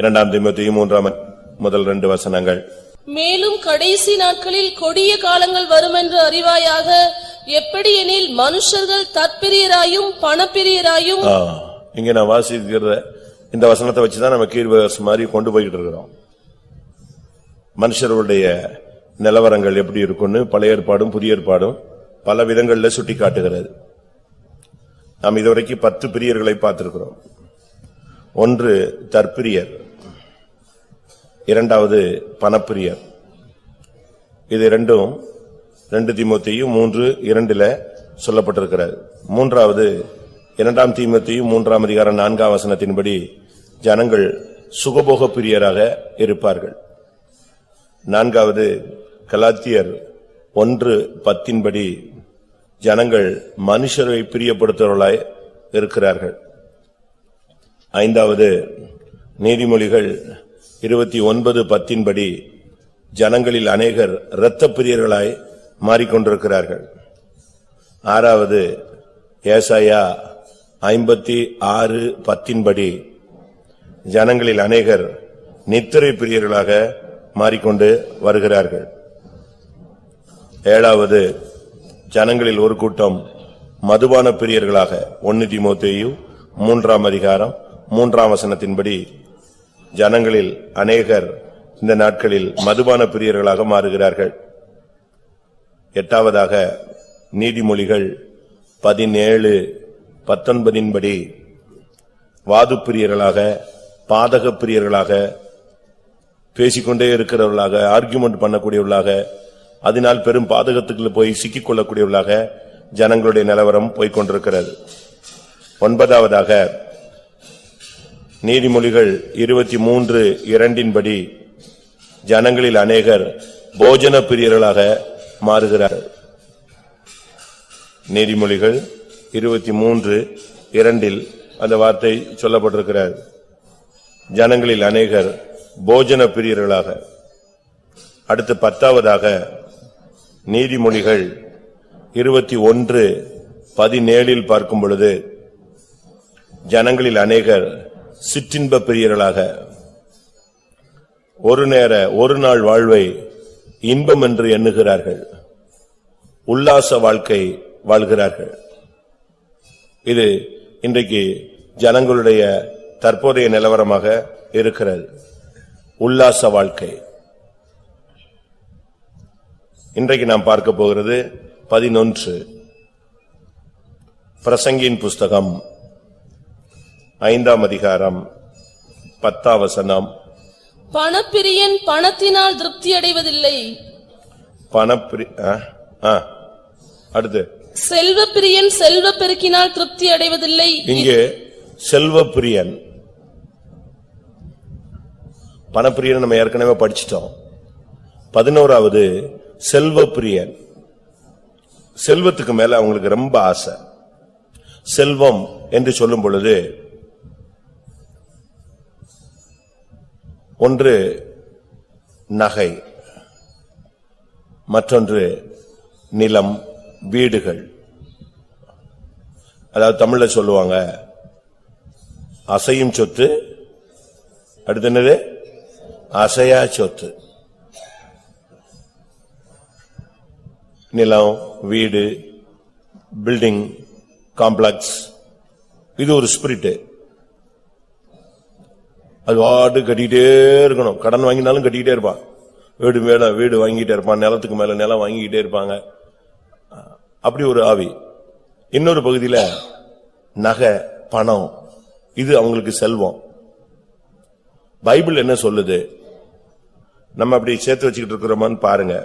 2 தீமோத்தேயு 3 வசனங்கள். மேலும் கடைசி நாட்களில் கொடிய காலங்கள் வரும் என்று அறிவாயாக. எப்படி எனில் மனுஷர்கள் தற்பிரியராயும் பணப்பிரியராயும். இங்க நான் வாசிக்கிற இந்த வசனத்தை வச்சுதான் நம்ம கீழ்வசனம் மாதிரி கொண்டு போய்கிட்டு இருக்கிறோம். மனுஷருடைய நிலவரங்கள் எப்படி இருக்குன்னு பழைய ஏற்பாடும் புதிய ஏற்பாடும் பல விதங்கள்ல சுட்டி காட்டுகிறது. நாம் இதுவரைக்கும் 10 பிரியர்களை பார்த்திருக்கிறோம். ஒன்று தற்பிரியர், இரண்டாவது பணப்பிரியர். இது ரெண்டும் 2 தீமோத்தேயு 3:2 சொல்லப்பட்டிருக்கிறது. மூன்றாவது 2 தீமோத்தேயு 3 அதிகாரம் 4 வசனத்தின்படி ஜனங்கள் சுகபோக பிரியராக இருப்பார்கள். நான்காவது கலாத்தியர் 1:10 ஜனங்கள் மனுஷரை பிரியப்படுத்துவர்களாய் இருக்கிறார்கள். ஐந்தாவது நீதிமொழிகள் 29:10 ஜனங்களில் அநேகர் இரத்த பிரியர்களாய் மாறிக்கொண்டிருக்கிறார்கள். ஆறாவது ஏசாயா 56:10 ஜனங்களில் அநேகர் நித்திரை பிரியர்களாக மாறிக்கொண்டு வருகிறார்கள். ஏழாவது ஜனங்களில் ஒரு கூட்டம் மதுபான பிரியர்களாக 1 தீமோத்தேயு 3 அதிகாரம் 3 வசனத்தின்படி ஜனங்களில் அநேகர் இந்த நாட்களில் மதுபான பிரியர்களாக மாறுகிறார்கள். எட்டாவதாக நீதிமொழிகள் 17:19 வாது பிரியர்களாக பாதக பிரியர்களாக பேசிக்கொண்டே இருக்கிறவர்களாக ஆர்கியூமெண்ட் பண்ணக்கூடியவர்களாக அதனால் பெரும் பாதகத்துக்குள்ள போய் சிக்கிக் கொள்ளக்கூடியவர்களாக ஜனங்களுடைய நிலவரம் போய்கொண்டிருக்கிறது. ஒன்பதாவதாக நீதிமொழிகள் 23:2 ஜனங்களில் அநேகர் போஜன பிரியர்களாக மாறுகிறார்கள். நீதிமொழிகள் 23:2 அந்த வார்த்தை சொல்லப்பட்டிருக்கிறது. ஜனங்களில் அநேகர் போஜன பிரியர்களாக. அடுத்து 10வதாக நீதிமொழிகள் 21:17 பார்க்கும் பொழுது ஜனங்களில் அநேகர் சிற்றின்ப பிரியர்களாக ஒரு நாள் வாழ்வை இன்பம் என்று எண்ணுகிறார்கள், உல்லாச வாழ்க்கை வாழ்கிறார்கள். இது இன்றைக்கு ஜனங்களுடைய தற்போதைய நிலவரமாக இருக்கிறது. உல்லாச வாழ்க்கை. இன்றைக்கு நாம் பார்க்க போகிறது 11 பிரசங்கியின் புஸ்தகம் 5 அதிகாரம் 10 வசனம். பணப்பிரியன் பணத்தினால் திருப்தி அடைவதில்லை. அடுத்து செல்வப்பிரியன் செல்வ பெருக்கினால் திருப்தி அடைவதில்லை. இங்கே செல்வப்பிரியன் பணப்பிரியன் நம்ம ஏற்கனவே படிச்சிட்டோம். 11வது செல்வப்பிரியன். செல்வத்துக்கு மேல அவங்களுக்கு ரொம்ப ஆசை. செல்வம் என்று சொல்லும் பொழுது ஒன்று நகை, மற்றொன்று நிலம், வீடுகள். அதாவது தமிழ்ல சொல்லுவாங்க அசையும் சொத்து, அடுத்து என்னது அசையா சொத்து. நிலம், வீடு, பில்டிங் காம்ப்ளெக்ஸ், இது ஒரு ஸ்பிரிட். அது வாட்டு கட்டிக்கிட்டே இருக்கணும். கடன் வாங்கினாலும் கட்டிக்கிட்டே இருப்பான். வீடு மேல வீடு வாங்கிட்டே இருப்பான், நிலத்துக்கு மேல நிலம் வாங்கிக்கிட்டே இருப்பாங்க. அப்படி ஒரு ஆவி. இன்னொரு பகுதியில நகை, பணம், இது அவங்களுக்கு செல்வம். பைபிள் என்ன சொல்லுது? நம்ம அப்படி சேர்த்து வச்சுக்கிட்டு இருக்கிறோமான்னு பாருங்க.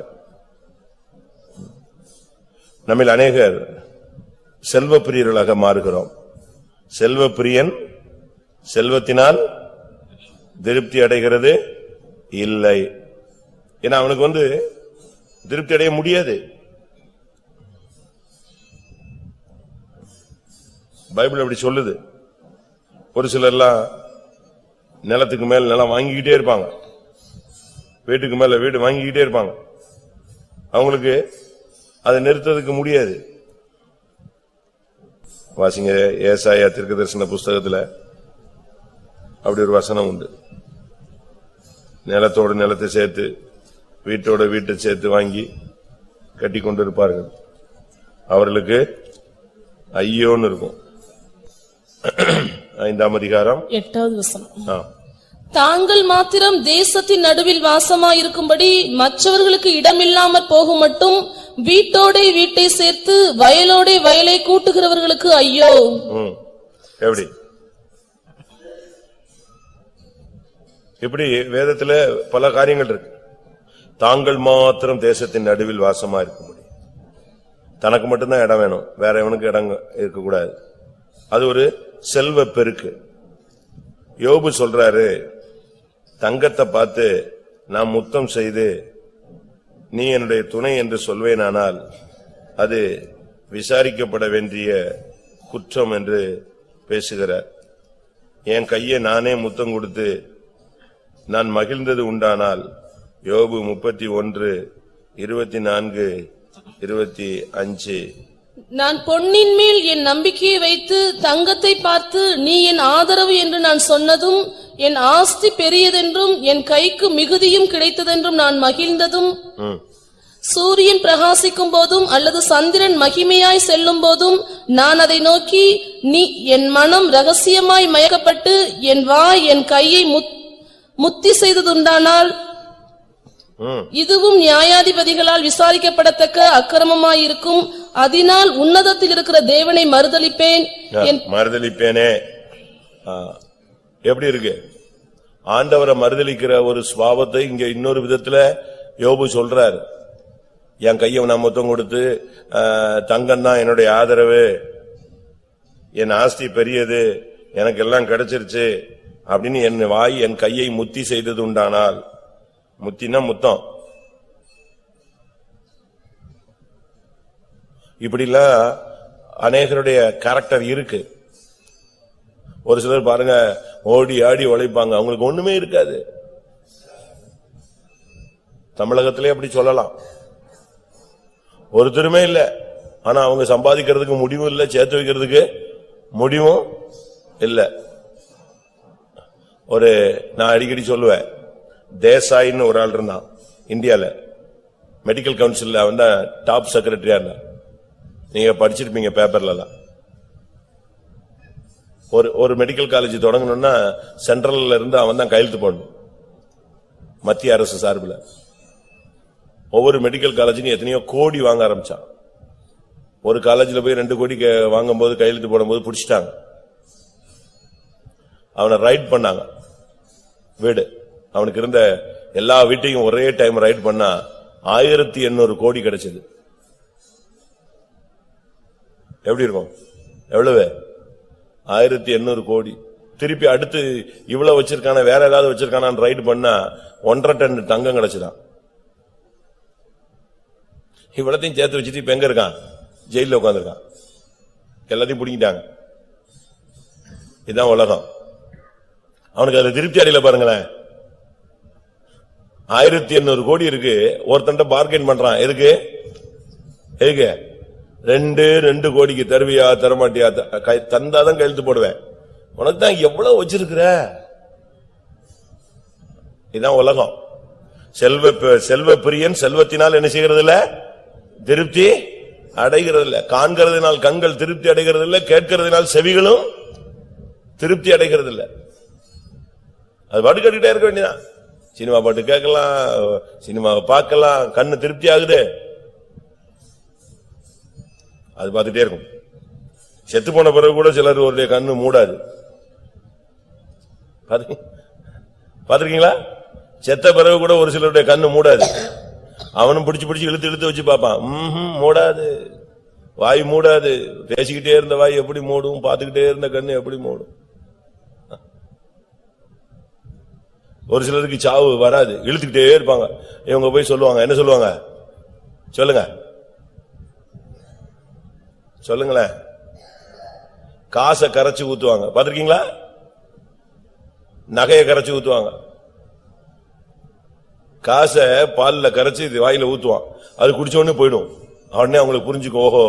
நம்மில் அநேகர் செல்வ பிரியர்களாக மாறுகிறோம். செல்வ பிரியன் செல்வத்தினால் திருப்தி அடைகிறது இல்லை. ஏன்னா அவனுக்கு திருப்தி அடைய முடியாது. பைபிள் அப்படி சொல்லுது. ஒரு சிலர்லாம் நிலத்துக்கு மேல நிலம் வாங்கிக்கிட்டே இருப்பாங்க, வீட்டுக்கு மேல வீடு வாங்கிக்கிட்டே இருப்பாங்க. அவங்களுக்கு அதை நிறுத்ததுக்கு முடியாது. வாசிங்க ஏசாயா தீர்க்கதரிசன புஸ்தகத்துல அப்படி ஒரு வசனம் உண்டு. நிலத்தோடு நிலத்தை சேர்த்து வீட்டோட வீட்டை சேர்த்து வாங்கி கட்டி கொண்டு இருப்பார்கள். அவர்களுக்கு ஐயோன்னு இருக்கும். 5ஆம் அதிகாரம் 8வது வசனம். தாங்கள் மாத்திரம் தேசத்தின் நடுவில் வாசமாயிருக்கும்படி மற்றவர்களுக்கு இடமில்லாமற் போகும் மட்டும் வீட்டோட வீட்டை சேர்த்து வயலோட வயலை கூட்டுகிறவர்களுக்கு ஐயோ. எப்படி இப்படி வேதத்துல பல காரியங்கள் இருக்கு. தாங்கள் மாத்திரம் தேசத்தின் நடுவில் வாசமா இருக்கும்படி, தனக்கு மட்டும்தான் இடம் வேணும், வேற எவனுக்கு இடம் இருக்கக்கூடாது. அது ஒரு செல்வ பெருக்கு. யோபு சொல்றாரு, தங்கத்தை பார்த்து நான் முத்தம் செய்து நீ என்னுடைய துணை என்று சொல்வேனானால் அது விசாரிக்கப்பட வேண்டிய குற்றம் என்று பேசுகிறார். என் கையை நானே முத்தம் கொடுத்து நான் மகிழ்ந்தது உண்டானால், யோபு 31:24-25. நான் பொன்னின் மேல் என் நம்பிக்கையை வைத்து தங்கத்தை பார்த்து நீ என் ஆதரவு என்று நான் சொன்னதும், என் ஆஸ்தி பெரியதென்றும் என் கைக்கு மிகுதியும் கிடைத்ததென்றும் நான் மகிழ்ந்ததும், சூரியன் பிரகாசிக்கும் போதும் அல்லது சந்திரன் மகிமையாய் செல்லும் போதும் நான் அதை நோக்கி நீ என் மனம் ரகசியமாய் மயக்கப்பட்டு என் வாய் என் கையை முத்தி செய்ததுண்டானால், இதுவும் நியாயாதிபதிகளால் விசாரிக்கப்படத்தக்க அக்கிரமமாயிருக்கும். அதனால் உன்னதத்தில் இருக்கிற தேவனை மறுதலிப்பேனே. எப்படி இருக்கு? ஆண்டவரை மறுதலிக்கிற ஒரு சுபாவத்தை இங்க இன்னொரு விதத்துல யோபு சொல்றாரு. என் கையை நான் மொத்தம் கொடுத்து தங்கம் தான் என்னுடைய ஆதரவு, என் ஆஸ்தி பெரியது, எனக்கு எல்லாம் கிடைச்சிருச்சு அப்படின்னு என் வாய் என் கையை முத்தி செய்தது உண்டானால், முத்தினா முத்தம், இப்படிலாம் அநேகருடைய கேரக்டர் இருக்கு. ஒரு சிலர் பாருங்க ஓடி ஆடி உழைப்பாங்க, அவங்களுக்கு ஒண்ணுமே இருக்காது. தமிழகத்திலே அப்படி சொல்லலாம், ஒருத்தருமே இல்ல, ஆனா அவங்க சம்பாதிக்கிறதுக்கு முடிவும் இல்ல, சேர்த்து வைக்கிறதுக்கு முடிவும் இல்ல. நான் அடிக்கடி சொல்லுவேன், தேசாயின்னு ஒரு ஆள் இருந்தான் இந்தியால, மெடிக்கல் கவுன்சில்ல அவன் தான் டாப் செக்ரட்டரியா இருந்தான். நீங்க படிச்சிருப்பீங்க பேப்பர்ல. ஒரு மெடிக்கல் காலேஜ் தொடங்கணும்னா சென்ட்ரல்ல இருந்து அவன் தான் கையெழுத்து போடணும், மத்திய அரசு சார்பில். ஒவ்வொரு மெடிக்கல் காலேஜும் எத்தனையோ கோடி வாங்க ஆரம்பிச்சான். ஒரு காலேஜில் போய் 2 கோடி வாங்கும் போது கையெழுத்து போடும்போது பிடிச்சிட்டாங்க. அவனை ரைட் பண்ணாங்க வீடு. அவனுக்கு இருந்த எல்லா வீட்டையும் ஒரே டைம் ரைட் பண்ணா 1800 கோடி கிடைச்சது. எப்படி இருக்கும்? எவ்வளவு? 1800 கோடி. திருப்பி அடுத்து இவ்வளவு வச்சிருக்கான, வேற ஏதாவது வச்சிருக்கான ரைட் பண்ணா 1.5 டன் தங்கம் கிடைச்சுதான். இவ்வளத்தையும் சேர்த்து வச்சுட்டு இப்ப எங்க இருக்கான்? ஜெயில உட்காந்துருக்கான். எல்லாத்தையும் பிடிக்கிட்டாங்க. இதுதான் உலகம். அவனுக்கு அதுல திருப்தி அடையில பாருங்களேன். 1800 கோடி இருக்கு, ஒருத்தன்ட்ட பார்கெயின் பண்றான். எதுக்கு? 2 கோடிக்கு தருவியா தரமாட்டியா? தந்தாதான் கையெழுத்து போடுவேன். உனக்கு தான் எவ்வளவு வச்சிருக்கிற. இதுதான் உலகம். செல்வ பிரியன் செல்வத்தினால் என்ன செய்கிறது இல்ல? திருப்தி அடைகிறது இல்ல. காண்கிறதுனால் கண்கள் திருப்தி அடைகிறது இல்ல, கேட்கிறதுனால் செவிகளும் திருப்தி அடைகிறது இல்ல. அது பாட்டு கேட்டுக்கிட்டே இருக்க வேண்டியதான். சினிமா பாட்டு கேட்கலாம், சினிமாவை பார்க்கலாம், கண்ணு திருப்தி ஆகுது, அது பார்த்துட்டே இருக்கும். செத்து போன பிறகு கூட சிலர் ஒரு கண்ணு மூடாது. பாத்திருக்கீங்களா? செத்த பிறகு கூட ஒரு சிலருடைய கண்ணு மூடாது. அவனும் பிடிச்சு இழுத்து வச்சு பார்ப்பான். மூடாது, வாய் மூடாது. பேசிக்கிட்டே இருந்த வாய் எப்படி மூடும்? பார்த்துக்கிட்டே இருந்த கண்ணு எப்படி மூடும்? ஒரு சிலருக்கு சாவு வராது, இழுத்துக்கிட்டே இருப்பாங்க. இவங்க போய் சொல்லுவாங்க, என்ன சொல்லுவாங்க? சொல்லுங்களேன். காசை கரைச்சு ஊத்துவாங்க. பாத்திருக்கீங்களா? நகையை கரைச்சு ஊத்துவாங்க. காசை பால்ல கரைச்சு வாயில ஊத்துவான். அது குடிச்ச உடனே போயிடும். உடனே அவங்களுக்கு புரிஞ்சுக்கோ, ஓஹோ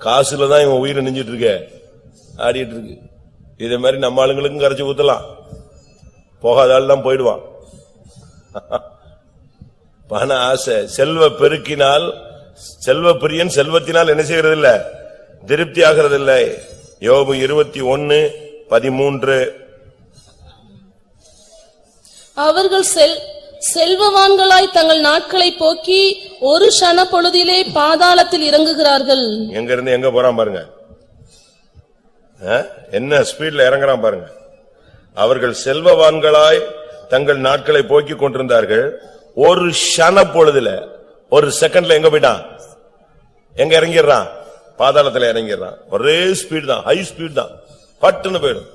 காசுலதான் இவன் உயிரை நெஞ்சிட்டு இருக்க, ஆடிட்டு இருக்கு. இதே மாதிரி நம்ம ஆளுங்களுக்கும் கரைச்சு ஊத்தலாம். போகாத ஆள் தான் போயிடுவான். பண ஆசை. செல்வ பெருக்கினால் செல்வ பிரியன் செல்வத்தினால் என்ன செய்கிறது இல்ல, திருப்தி ஆகிறது இல்லை. யோபு 21:13. அவர்கள் செல்வவான்களாய் தங்கள் நாட்களை போக்கி ஒரு க்ஷண பொழுதிலே பாதாளத்தில் இறங்குகிறார்கள். எங்க இருந்து எங்க போறான் பாருங்க, என்ன ஸ்பீட்ல இறங்குறான் பாருங்க. அவர்கள் செல்வவான்களாய் தங்கள் நாட்களை போக்கி கொண்டிருந்தார்கள். ஒரு க்ஷண பொழுதுல, ஒரு செகண்ட்ல எங்க போயிட்டான், எங்க இறங்கிடுறான், பாதாளத்துல இறங்கிடுறான். ஒரே ஸ்பீட் தான், ஹை ஸ்பீட் தான், பட்டுன்னு போயிடும்.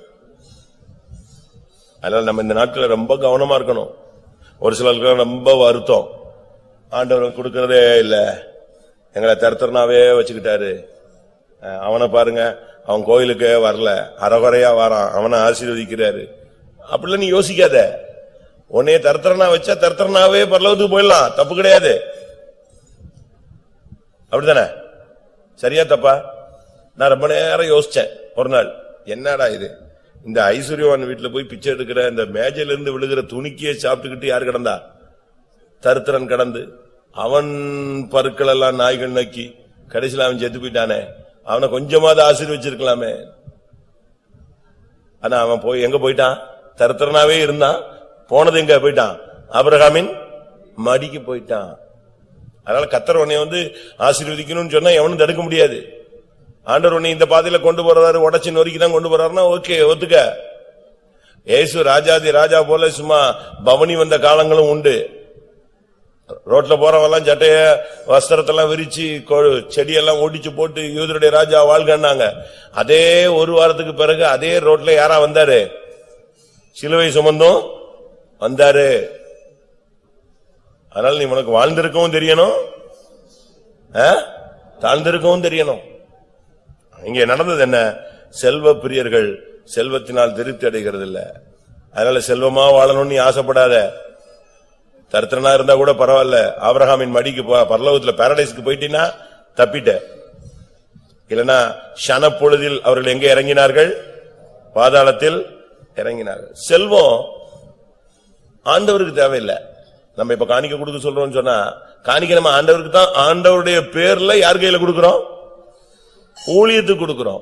அதனால நம்ம இந்த நாட்கள ரொம்ப கவனமா இருக்கணும். ஒரு சிலருக்கு ரொம்ப வருத்தம், ஆண்டவர் கொடுக்கறதே இல்ல, எங்களை தரத்தரனாவே வச்சுக்கிட்டாரு. அவனை பாருங்க, அவன் கோயிலுக்கு வரல, அறகுறையா வரான், அவனை ஆசீர்வதிக்கிறாரு. அப்படிலாம் நீ யோசிக்காத. உன்னைய தரத்தரனா வச்சா தரத்தரனாவே பரலோகத்துக்கு போயிடலாம், தப்பு கிடையாது. அப்படித்தானே? சரியா தப்பா? நான் ரொம்ப நேரம் யோசிச்சேன் ஒரு நாள், என்னடா இது, இந்த ஐஸ்வர்யவான் வீட்டுல போய் பிச்சை எடுக்கிற, இந்த மேஜையில இருந்து விழுகிற துணிக்கியே சாப்பிட்டுக்கிட்டு யாரு கிடந்தா, தருத்திரன் கடந்து, அவன் பருக்கள் எல்லாம் நாய்கள் நக்கி கடைசியில் அவன் செத்து போயிட்டானே, அவனை கொஞ்சமாவது ஆசீர்வச்சிருக்கலாமே. ஆனா அவன் போய் எங்க போயிட்டான், தருத்திரனாவே இருந்தான், போனது எங்க போயிட்டான், ஆபிரகாமின் மடிக்கு போயிட்டான். அதனால கர்த்தர் உன்னை ஆசீர்வதிக்கணும்னு சொன்னா எவனும் தடுக்க முடியாது. ஆண்டவர் உன்னை இந்த பாதையில கொண்டு போறாரு, உடைச்சு நொறுக்கி தான் கொண்டு போறாருன்னா ஓகே, ஒத்துக்க. ஏசு ராஜாதி ராஜா போல சும்மா பவனி வந்த காலங்களும் உண்டு. ரோட்ல போறவெல்லாம் சட்டைய வஸ்திரத்தெல்லாம் விரிச்சு செடியெல்லாம் ஒடிச்சு போட்டு யூதருடைய ராஜா வாழ்கன்னாங்க. அதே ஒரு வாரத்துக்கு பிறகு அதே ரோட்ல யாரா வந்தாரு, சிலுவை சுமந்தும் வந்தாரு. அதனால நீ உனக்கு வாழ்ந்திருக்கவும் தெரியணும், தாழ்ந்திருக்கவும் தெரியணும். இங்க நடந்தது என்ன, செல்வ பிரியர்கள் செல்வத்தினால் திருப்தி அடைகிறது இல்ல. அதனால செல்வமா வாழணும்னு நீ ஆசைப்படாத. தரித்திரனா இருந்தா கூட பரவாயில்ல, ஆபிரகாமின் மடிக்கு பரலோகத்துல பாரடைஸ்க்கு போயிட்டீங்கன்னா தப்பிட்ட. இல்லனா க்ஷண பொழுதில் அவர்கள் எங்கே இறங்கினார்கள், பாதாளத்தில் இறங்கினார்கள். செல்வம் ஆண்டவருக்கு தேவையில்லை. நம்ம இப்ப காணிக்கை கொடுக்க சொல்றோம்னு சொன்னா, காணிக்கை நம்ம ஆண்டவருக்கு தான், ஆண்டவருடைய பேர்ல யார் கையில கொடுக்கிறோம், ஊழியத்துக்கு கொடுக்கிறோம்.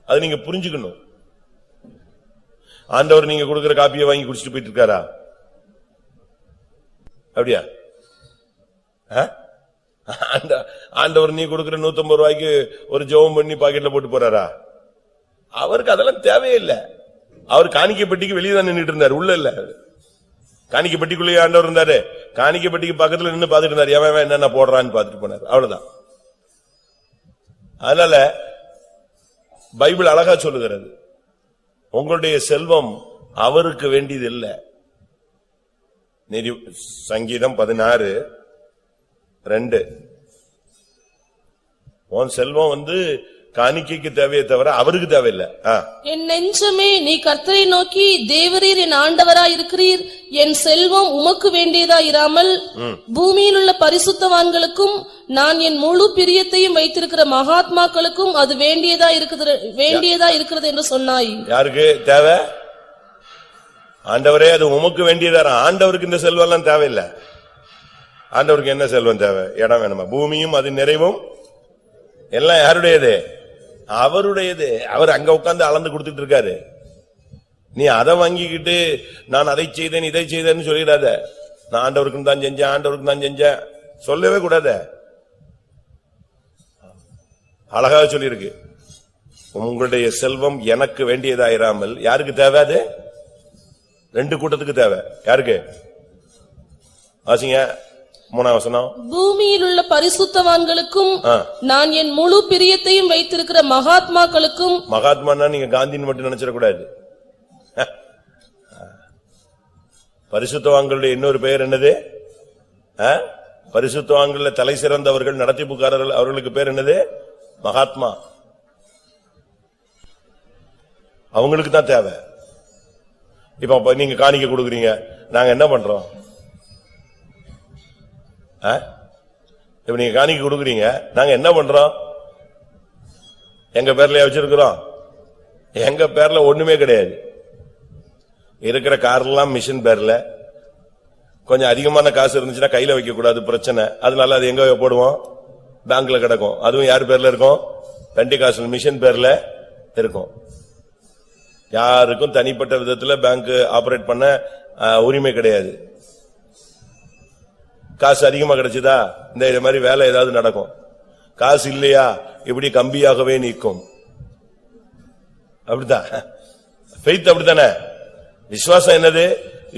அது நீங்க புரிஞ்சுக்கணும். ஆண்டவர் நீங்க கொடுக்கிற காப்பியை வாங்கி குடிச்சிட்டு போயிட்டு இருக்காரா? அப்படியா? ஆண்டவர் நீ கொடுக்கிற 150 ரூபாய்க்கு ஒரு ஜெபம் பண்ணி பாக்கெட்ல போட்டு போறாரா? அவருக்கு அதெல்லாம் தேவையில்லை. அவர் காணிக்கை பெட்டிக்கு வெளியே தான் நின்றுட்டு இருந்தாரு, உள்ள இல்ல. காணிக்கை பெட்டிக்குள்ளேயே ஆண்டவர் இருந்தாரு, காணிக்கை பெட்டிக்கு பக்கத்துல நின்று பாத்துட்டு இருந்தாரு, எவன் என்னென்ன போடுறான்னு பாத்துட்டு போனாரு, அவ்வளவுதான். அதனால பைபிள் அழகா சொல்லுகிறது, உங்களுடைய செல்வம் அவருக்கு வேண்டியது இல்லை. சங்கீதம் 16:2, உன் செல்வம் காணிக்கைக்கு தேவையே தவிர அவருக்கு தேவையில்லை. என் நெஞ்சமே, நீ கர்த்தரை நோக்கி, தேவரீர் என் ஆண்டவராய் இருக்கிறீர், என் செல்வம் உமக்கு வேண்டியதா இராமல் பூமியில் உள்ள பரிசுத்தவான்களுக்கும் நான் என் முழு பிரியத்தையும் வைத்திருக்கிற மகாத்மாக்களுக்கும் அது வேண்டியதா இருக்கிறது என்று சொன்னாய். யாருக்கு தேவை? ஆண்டவரே, அது உமக்கு வேண்டியதா. ஆண்டவருக்கு இந்த செல்வம் எல்லாம் தேவையில்லை. ஆண்டவருக்கு என்ன செல்வம் தேவை? இடம் வேணுமா? பூமியும் அது நிறைவும் எல்லாம் யாருடையது? அவருடையது. அவர் அங்க உட்கார்ந்து அளந்து கொடுத்துட்டு இருக்காரு. நீ அதை வாங்கிக்கிட்டு நான் அதை செய்தேன் இதை செய்தேன்னு சொல்லிடாத. நான் ஆண்டவருக்கு தான் செஞ்சேன், ஆண்டவருக்கு தான் செஞ்சேன் சொல்லவே கூடாத. அழகாக சொல்லியிருக்கு, உங்களுடைய செல்வம் எனக்கு வேண்டியதாயிராமல் யாருக்கு தேவை? அது ரெண்டு கூட்டத்துக்கு தேவை. யாருக்கு? வாசிங்க 3ஆம் வசனம். பூமியில் உள்ள பரிசுத்தவான்களுக்கும் நான் என் முழு பிரியத்தையும் வைத்திருக்கிற மகாத்மாக்களுக்கும். மகாத்மான்னா நீங்க காந்தின்னு மட்டும் நினைச்சிடக்கூடாது. பரிசுத்தவான்களுடைய இன்னொரு பெயர் என்னது? பரிசுத்தவான்கள தலை சிறந்தவர்கள், நடத்திப்புக்காரர்கள், அவர்களுக்கு பேர் என்னது? மகாத்மா. அவங்களுக்கு தான் தேவை. இப்ப நீங்க காணிக்கை கொடுக்குறீங்க, நாங்க என்ன பண்றோம்? இப்ப நீங்க காணிக்கை கொடுக்குறீங்க, நாங்க என்ன பண்றோம்? எங்க பேர்ல வச்சிருக்கிறோம்? எங்க பேர்ல ஒண்ணுமே கிடையாது. இருக்கிற கார்லாம் மிஷின் பேர்ல, கொஞ்சம் அதிகமான காசு இருந்துச்சுன்னா கையில வைக்க கூடாது, பிரச்சனை. அதனால அது எங்க போடுவோம்? பேங்க்ல கிடக்கும். அதுவும் யார் பேர்ல இருக்கும்? பெண்டிகாஸ்டல் மிஷன் பேர்ல இருக்கும். யாருக்கும் தனிப்பட்ட விதத்துல பேங்க் ஆபரேட் பண்ண உரிமை கிடையாது. காசு அதிகமா கிடைச்சதா இந்த மாதிரி வேலை ஏதாவது நடக்கும். காசு இல்லையா இப்படி கம்பியாகவே நிற்கும். அப்படித்தான் ஃபெய்த். அப்படித்தானே விசுவாசம். என்னது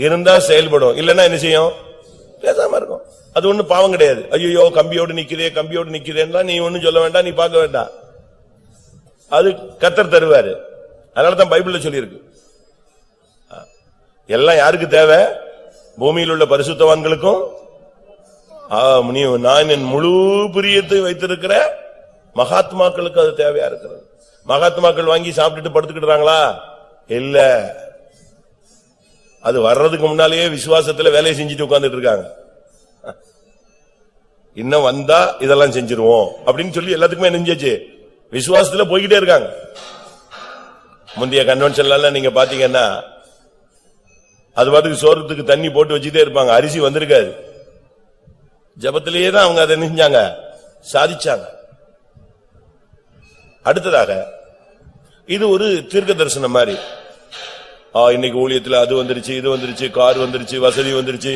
இருந்தா செயல்படும், இல்லன்னா என்ன செய்யும்? பேசாம இருக்கும். அது ஒண்ணு பாவம் கிடையாது. ஐயோ கம்பியோடு நிக்கிறே கம்பியோடு நிக்கிறேன்னா நீ ஒண்ணும் சொல்ல வேண்டாம், நீ பார்க்க வேண்டாம். அது கர்த்தர் தருவாரு. அதனாலதான் பைபிள்ல சொல்லி இருக்கு. எல்லாம் யாருக்கு தேவை? பூமியில் உள்ள பரிசுத்தவான்களுக்கும் நான் என் முழு பிரியத்தை வைத்திருக்கிற மகாத்மாக்களுக்கு அது தேவையா இருக்கிறது. மகாத்மாக்கள் வாங்கி சாப்பிட்டுட்டு படுத்துக்கிட்டாங்களா? இல்ல, அது வர்றதுக்கு முன்னாலேயே விசுவாசத்துல வேலையை செஞ்சுட்டு உட்கார்ந்துட்டு இருக்காங்க. இன்னும் வந்தா இதெல்லாம் செஞ்சிருவோம் அப்படின்னு சொல்லி எல்லாத்துக்குமே நெஞ்சாச்சு, விசுவாசத்துல போய்கிட்டே இருக்காங்க. முந்தைய கன்வென்ஷன்ல நீங்க பாத்தீங்கன்னா அது பாட்டுக்கு சோறத்துக்கு தண்ணி போட்டு வச்சுட்டே இருப்பாங்க, அரிசி வந்திருக்காது. ஜபத்திலேயே தான் அவங்க அதை செஞ்சாங்க, சாதிச்சாங்க. அடுத்ததாக இது ஒரு தீர்க்க தரிசனம் மாதிரி. இன்னைக்கு ஊழியத்துல அது வந்துருச்சு, இது வந்துருச்சு, கார் வந்துருச்சு, வசதி வந்துருச்சு,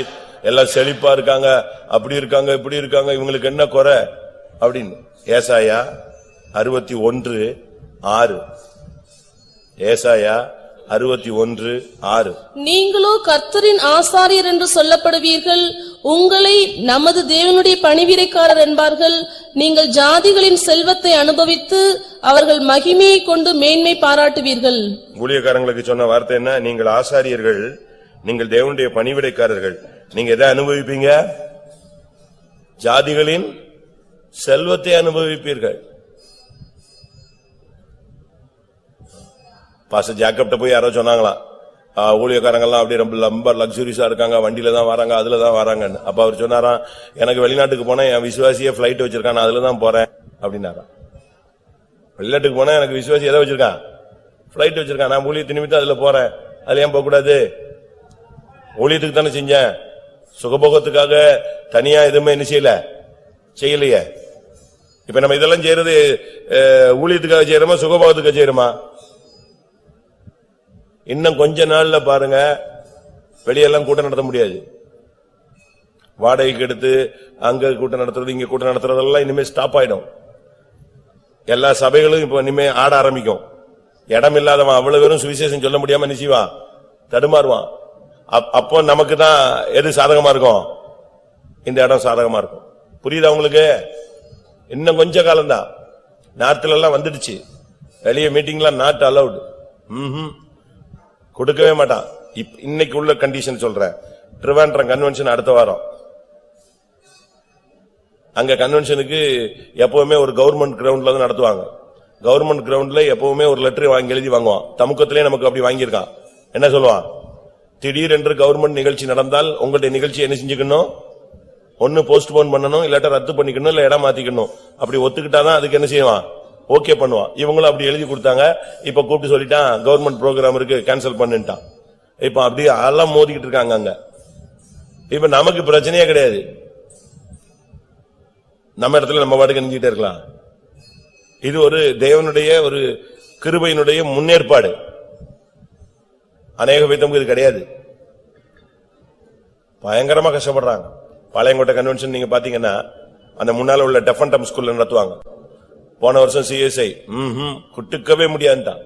எல்லாம் செழிப்பா இருக்காங்க, அப்படி இருக்காங்க, இப்படி இருக்காங்க, இவங்களுக்கு என்ன குறை அப்படின்னு. ஏசாயா 61:6. ஏசாயா 61:6. நீங்களோ கர்த்தரின் ஆசாரியர் என்று சொல்லப்படுவீர்கள், உங்களை நமது தேவனுடைய பணிவிடைக்காரர் என்பார்கள். நீங்கள் ஜாதிகளின் செல்வத்தை அனுபவித்து அவர்கள் மகிமையை கொண்டு மேன்மை பாராட்டுவீர்கள். ஊழியக்காரங்களுக்கு சொன்ன வார்த்தை என்ன? நீங்கள் ஆசாரியர்கள், நீங்கள் தேவனுடைய பணிவிடைக்காரர்கள். நீங்க எதை அனுபவிப்பீங்க? ஜாதிகளின் செல்வத்தை அனுபவிப்பீர்கள். பாஸ்டர் ஜாக்கப்ட்ட போய் யாரோ சொன்னாங்களாம், ஊழியக்காரங்கெல்லாம் அப்படி ரொம்ப லக்ஸுரிஸா இருக்காங்க, வண்டியில தான் வராங்க, அதுல தான் வராங்கன்னு. அப்ப அவர் சொன்னாராம், எனக்கு வெளிநாட்டுக்கு போனா என் விசுவாசியே பிளைட் வச்சிருக்கான், நான் அதுல தான் போறேன் அப்படின்னாராம். வெளிநாட்டுக்கு போனா எனக்கு விசுவாசி எதை வச்சிருக்கான்? பிளைட் வச்சிருக்கான். நான் ஊழியத்தை நிமித்தம் அதுல போறேன், அதுல ஏன் போக கூடாது? ஊழியத்துக்கு தானே செஞ்சேன், சுகபோகத்துக்காக தனியா எதுவுமே என்ன செய்யலையே. இப்ப நம்ம இதெல்லாம் செய்யறது ஊழியத்துக்காக செய்யறோமா, சுகபோகத்துக்காக செய்யறோமா? இன்னும் கொஞ்ச நாள்ல பாருங்க, வெளியெல்லாம் கூட்டம் நடத்த முடியாது. வாடகைக்கு எடுத்து அங்க கூட்டம் நடத்துறது, இங்க கூட்டம் நடத்துறதெல்லாம் இனிமே ஸ்டாப் ஆயிடும். எல்லா சபைகளும் இப்ப இனிமே ஆட ஆரம்பிக்கும். இடம் இல்லாதவன் அவ்வளவு பேரும் சுவிசேஷம் சொல்ல முடியாம நிச்சயவான், தடுமாறுவான். அப்போ நமக்கு தான் எது சாதகமா இருக்கும்? இந்த இடம் சாதகமா இருக்கும். புரியுதா உங்களுக்கு? இன்னும் கொஞ்ச காலம்தான். நார்த்ல எல்லாம் வந்துடுச்சு, வெளியே மீட்டிங்லாம் நாட் அலவுட், கொடுக்கவே மாட்டான். இன்னைக்கு உள்ள கண்டிஷன் சொல்றேன். ட்ரிவாண்ட்ரம் கன்வென்ஷன் அடுத்த வாரம். அங்க கன்வென்ஷனுக்கு எப்பவுமே ஒரு கவர்மெண்ட் கிரவுண்ட்ல தான் நடத்துவாங்க. கவர்மெண்ட் கிரவுண்ட்ல எப்பவுமே ஒரு லெட்டர் வாங்கி எழுதி வாங்குவான். தமுக்கத்திலே நமக்கு அப்படி வாங்கியிருக்கான். என்ன சொல்லுவான்? திடீரென்று கவர்மெண்ட் நிகழ்ச்சி நடந்தால் உங்களுடைய நிகழ்ச்சி என்ன செஞ்சுக்கணும்? ஒன்னு போஸ்ட்போன் பண்ணணும், இல்லாட்ட ரத்து பண்ணிக்கணும், இல்ல இடம் மாத்திக்கணும். அப்படி ஒத்துக்கிட்டாதான் அதுக்கு என்ன செய்வான்? ஓகே பண்ணுவான். இவங்களும் அப்படி எழுதி கொடுத்தாங்க. இப்ப கூப்பிட்டு சொல்லிட்டான், கவர்மெண்ட் ப்ரோக்ராம் இருக்கு, கேன்சல் பண்ணிட்டான். இப்ப அப்படி எல்லாம் மோதிக்கிட்டு இருக்காங்க அங்க. இப்ப நமக்கு பிரச்சனையே கிடையாது, நம்ம இடத்துல நம்ம பாட்டுக்கு நினைச்சிட்டே இருக்கலாம். இது ஒரு தேவனுடைய ஒரு கிருபையினுடைய முன்னேற்பாடு. அநேக விதம் இது கிடையாது. பயங்கரமா கஷ்டப்படுறாங்க. பாளையங்கோட்டை கன்வென்ஷன் நீங்க பாத்தீங்கன்னா அந்த முன்னால உள்ள டெஃப் அண்ட் டம் ஸ்கூல்ல நடத்துவாங்க. போன வருஷம் சிஎஸ்ஐ குட்டுக்கவே முடியாதுதான்.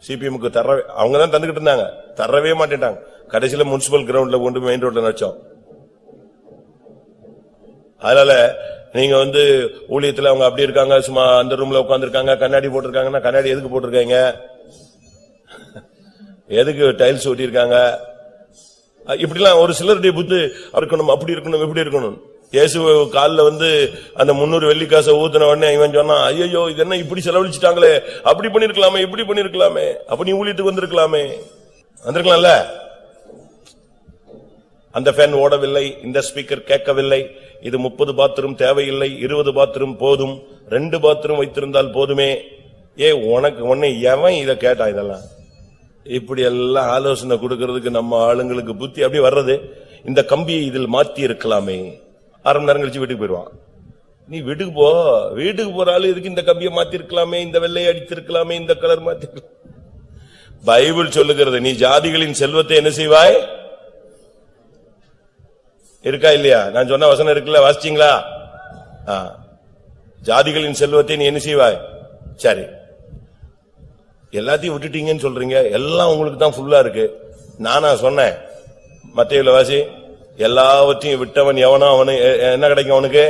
சிபிஎம்க்கு தரவே, அவங்க தான் தந்துகிட்டு இருந்தாங்க, தரவே மாட்டேன்ட்டாங்க. கடைசியில முனிசிபல் கிரவுண்ட்ல கொண்டு மெயின் ரோட்ல நடிச்சோம். அதனால நீங்க ஊழியத்துல அவங்க அப்படி இருக்காங்க, சும்மா அந்த ரூம்ல உட்கார்ந்து இருக்காங்க, கண்ணாடி போட்டிருக்காங்கன்னா கண்ணாடி எதுக்கு போட்டிருக்காங்க? எதுக்கு டைல்ஸ் ஒட்டி இருக்காங்க? இப்படிலாம் ஒரு சிலருடைய புத்தி இருக்கணும், அப்படி இருக்கணும், இப்படி இருக்கணும். இயேசு காலில் அந்த 300 வெள்ளிக்காசை ஊத்தின உடனே இவன் சொன்னான், ஐயோ இது என்ன இப்படி செலவழிச்சிட்டாங்களே, அப்படி பண்ணிருக்கலாமே, இப்படி பண்ணிருக்கலாமே, அப்படி ஊழியத்துக்கு வந்திருக்கலாமே, வந்திருக்கலாம்ல. அந்த ஃபேன் ஓடவில்லை, இந்த ஸ்பீக்கர் கேட்கவில்லை, இது 30 பாத்ரூம் தேவையில்லை, 20 பாத்ரூம் போதும், 2 பாத்ரூம் வைத்திருந்தால் போதுமே. உனக்கு உன்னை எவன் இத கேட்டான்? இதெல்லாம் இப்படி எல்லாம் ஆலோசனை கொடுக்கறதுக்கு நம்ம ஆளுங்களுக்கு புத்தி அப்படி வர்றது. இந்த கம்பியை இதில் மாத்தி இருக்கலாமே. அரை மணி நேரம் கழிச்சு வீட்டுக்கு போயிடுவான். நீ வீட்டுக்கு போ, வீட்டுக்கு போறாலும் இதுக்கு இந்த கம்பியை மாத்தி இருக்கலாமே, இந்த வெள்ளையை அடித்திருக்கலாமே, இந்த கலர் மாத்தி. பைபிள் சொல்லுகிறது, நீ ஜாதிகளின் செல்வத்தை என்ன செய்வாய்? இருக்கா இல்லையா? நான் சொன்ன வசனம் இருக்குல்ல, வாசிச்சீங்களா? ஜாதிகளின் செல்வத்தை நீ என்ன செய்வாய்? சரி, எல்லாத்தையும் விட்டுட்டீங்கன்னு சொல்றீங்க, எல்லாம் உங்களுக்கு தான் ஃபுல்லா இருக்கு. நானா சொன்னேன்? மத்தேயுல வாசி, எல்லாவற்றையும் விட்டவன் எவனோ அவனு என்ன கிடைக்கும்? அவனுக்கு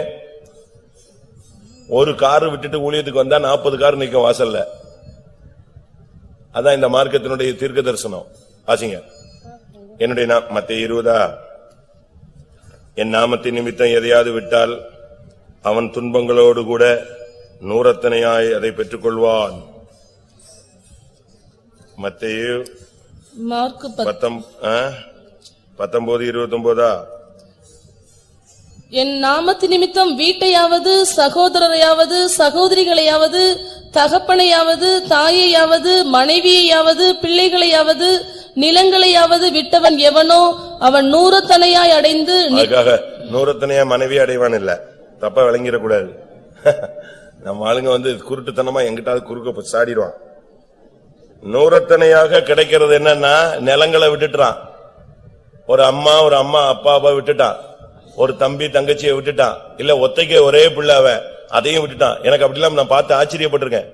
ஒரு கார் விட்டுட்டு ஊழியத்துக்கு வந்தா 40 கார் நிற்கும் வாசல்ல. அதான் இந்த மார்க்கத்தினுடைய தீர்க்க தரிசனம். வாசிங்க. என்னுடைய மத்தேயு 20, என் நாமத்தின் நிமித்தம் எதையாவது விட்டால் அவன் துன்பங்களோடு கூட 100 அதை பெற்றுக் கொள்வான். மத்தேயு 19:29. என் நாமத்து நிமித்தம் வீட்டையாவது சகோதரரையாவது சகோதரிகளையாவது தகப்பனையாவது தாயையாவது மனைவியையாவது பிள்ளைகளையாவது நிலங்களையாவது விட்டவன் எவனோ அவன் 100 அடைந்து. அதுக்காக 100 மனைவி அடைவான் இல்ல, தப்பா விளங்கிடக்கூடாது. நம்ம ஆளுங்க குருட்டுத்தனமா எங்கிட்டாவது குறுக்க சாடிடுவான். 100 கிடைக்கிறது என்னன்னா, நிலங்களை விட்டுட்டான். ஒரு அம்மா அப்பாவை விட்டுட்டான், ஒரு தம்பி தங்கச்சியை விட்டுட்டான், இல்ல ஒத்தைக்கு ஒரே பிள்ளை அவன், அதையும் விட்டுட்டான். எனக்கு அப்படிலாம் நான் பார்த்து ஆச்சரியப்பட்டிருக்கேன்.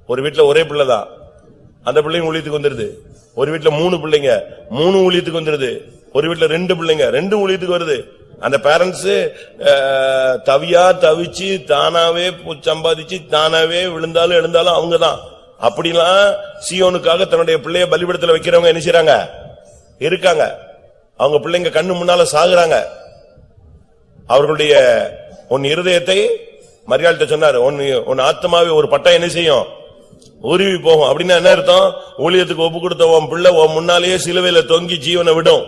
ஒரு வீட்டுல ஒரே பிள்ளைதான், அந்த பிள்ளைங்க ஊழியத்துக்கு வந்துருது. ஒரு வீட்டுல 3 பிள்ளைங்க, 3 ஊழியத்துக்கு வந்துருது. ஒரு வீட்டுல 2 பிள்ளைங்க, 2 ஊழியத்துக்கு வருது. அந்த பேரண்ட்ஸ் தவிச்சு தானாவே சம்பாதிச்சு தானாவே விழுந்தாலும் எழுந்தாலும் அவங்கதான். அப்படிலாம் சீயோனுக்காக தன்னுடைய பிள்ளைய பலிபீடத்துல வைக்கிறவங்க என்ன செய்றாங்க? இருக்காங்க. அவங்க பிள்ளைங்க கண்ணு முன்னால சாகுறாங்க. அவர்களுடைய உன் இருதயத்தை மரியாதை சொன்னாரு, உன் ஆத்மாவே ஒரு பட்டம் என்ன செய்யும்? உருவி போகும். அப்படின்னா என்ன அர்த்தம்? ஊழியத்துக்கு ஒப்பு கொடுத்த உன் பிள்ளை உன் முன்னாலேயே சிலுவையில தொங்கி ஜீவனை விடும்.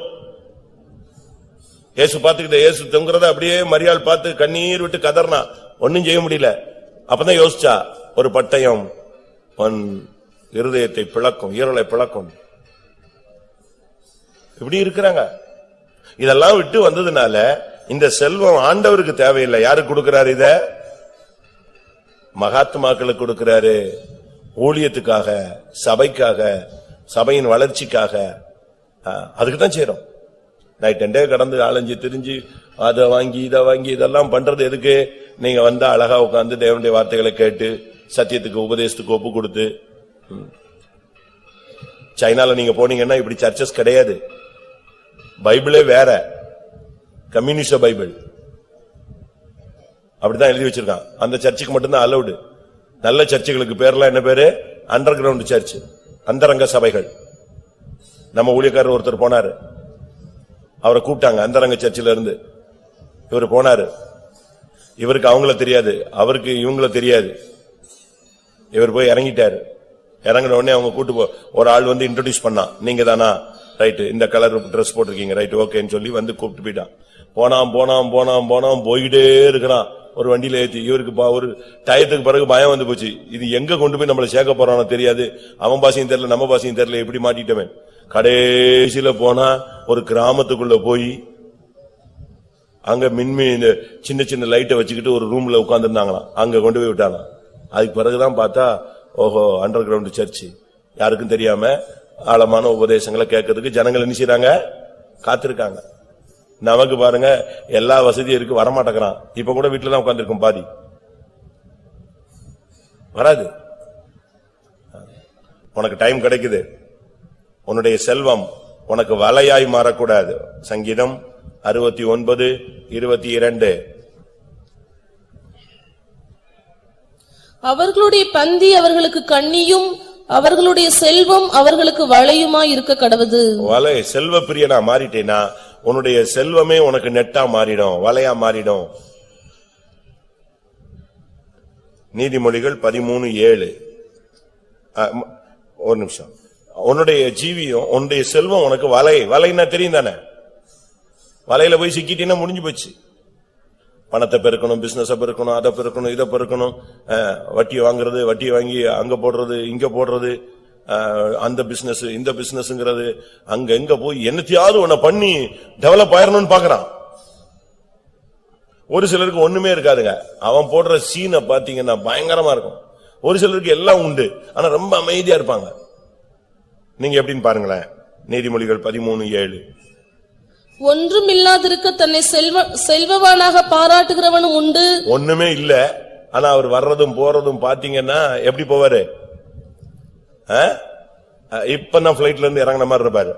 இயேசு பாத்துக்கிட்ட, இயேசு தொங்குறத அப்படியே மரியாள் பார்த்து கண்ணீர் விட்டு கதர்னா, ஒன்னும் செய்ய முடியல. அப்பதான் யோசிச்சா, ஒரு பட்டயம் உன் இருதயத்தை பிளக்கும், ஈரலை பிளக்கும். இப்படி இருக்கிறாங்க. இதெல்லாம் விட்டு வந்ததுனால இந்த செல்வம் ஆண்டவருக்கு தேவையில்லை. யாருக்கு கொடுக்கிறாரு? இத மகாத்மாக்களுக்கு கொடுக்கிறாரு. ஊழியத்துக்காக, சபைக்காக, சபையின் வளர்ச்சிக்காக. அதுக்குதான் செய்யறோம். நைட் அண்டே கடந்து அலைஞ்சு திரிஞ்சு அதை வாங்கி இதை வாங்கி இதெல்லாம் பண்றது எதுக்கு? நீங்க வந்தா அழகா உட்கார்ந்து தேவனுடைய வார்த்தைகளை கேட்டு சத்தியத்துக்கு உபதேசத்துக்கு ஒப்பு கொடுத்து. சைனால நீங்க போனீங்கன்னா இப்படி சர்ச்சஸ் கிடையாது. பைபிளே வேற, கம்யூனிஸ்ட் பைபிள் அப்படிதான் எழுதி வச்சிருக்கான். அந்த சர்ச்சுக்கு மட்டும்தான் அலௌடு. நல்ல சர்ச்சுகளுக்கு பேர்லாம் என்ன பேரு? அண்டர் கிரவுண்ட் சர்ச், அந்தரங்க சபைகள். நம்ம ஊழியக்காரர் ஒருத்தர் போனாரு, அவரை கூப்பிட்டாங்க அந்தரங்க சர்ச்சில இருந்து. இவர் போனாரு. இவருக்கு அவங்கள தெரியாது, அவருக்கு இவங்கள தெரியாது. இவர் போய் இறங்கிட்டாரு. இறங்கின உடனே அவங்க கூட்டு ஒரு ஆள் இன்ட்ரோடியூஸ் பண்ணான். நீங்க தானா? ரைட்டு, இந்த கலர் ட்ரெஸ் போட்டிருக்கீங்க, ரைட் ஓகேன்னு சொல்லி கூப்பிட்டு போயிட்டான். போனாம் போயிட்டே இருக்கிறான். ஒரு வண்டியில ஏத்தி. இவருக்கு ஒரு டயத்துக்கு பிறகு பயம் வந்து போச்சு. இது எங்க கொண்டு போய் நம்மள சேர்க்க போறானோ தெரியாது. அவன் பாசையும் தெரியல, நம்ம பாசையும் தெரியல, எப்படி மாட்டிட்டவன். கடைசியில போனா ஒரு கிராமத்துக்குள்ள போய் அங்க இந்த சின்ன சின்ன லைட்டை வச்சுக்கிட்டு ஒரு ரூம்ல உட்கார்ந்து இருந்தாங்களாம். அங்க கொண்டு போய் விட்டாங்க. அதுக்கு பிறகுதான் பார்த்தா, ஓஹோ, அண்டர் கிரவுண்ட் சர்ச். யாருக்கும் தெரியாம ஆழமான உபதேசங்களை கேட்கறதுக்கு ஜனங்கள் என்ன செய்றாங்க? காத்திருக்காங்க. நமக்கு பாருங்க, எல்லா வசதியும் இருக்கு, வரமாட்டேங்கிறான். இப்ப கூட வீட்டுல தான் உட்கார்ந்துருக்கும், பாதி வராது. உனக்கு டைம் கிடைக்குது. உன்னுடைய செல்வம் உனக்கு வலையாய் மாறக்கூடாது. சங்கீதம் 69:22. அவர்களுடைய பந்தி அவர்களுக்கு கண்ணியும் அவர்களுடைய செல்வம் அவர்களுக்கு வளையுமாய் இருக்க கடவுது. வலை, செல்வ பிரியனா மாறிட்டேனா உன்னுடைய செல்வமே உனக்கு நெட்டா மாறிடும், வலையா மாறிடும். நீதிமொழிகள் 13:7. ஒரு நிமிஷம். உன்னுடைய ஜீவியம், உன்னுடைய செல்வம் உனக்கு வலைன்னா தெரியும் தானே? வலையில போய் சிக்கிட்டீங்கன்னா முடிஞ்சு போச்சு. பணத்தை பெருக்கணும், பிசினஸ் பெருக்கணும், அதை பெருக்கணும், இதை பெருக்கணும், வட்டி வாங்குறது, வட்டி வாங்கி அங்க போடுறது, இங்க போடுறது, அந்த பிசினஸ் இந்த பிசினஸ்ங்கிறது அங்க எங்க போய் என்னத்தையாவது ஒன்ன பண்ணி டெவலப் ஆயிரணும்னு பாக்குறான். ஒரு சிலருக்கு ஒண்ணுமே இருக்காதுங்க, அவன் போடுற சீனை பாத்தீங்கன்னா பயங்கரமா இருக்கும். ஒரு சிலருக்கு எல்லாம் உண்டு, ஆனா ரொம்ப அமைதியா இருப்பாங்க. நீங்க எப்படின்னு பாருங்களேன். நீதிமொழிகள் 13:7. ஒன்றும் இல்லாதிருக்க தன்னை செல்வவானாக பாராட்டுகிறவனும் உண்டு. ஒண்ணுமே இல்ல, ஆனா அவர் வர்றதும் போறதும் பாத்தீங்கன்னா எப்படி போவாரு? இப்பதான் பிளைட்ல இருந்து இறங்கின மாதிரி இருப்பாரு.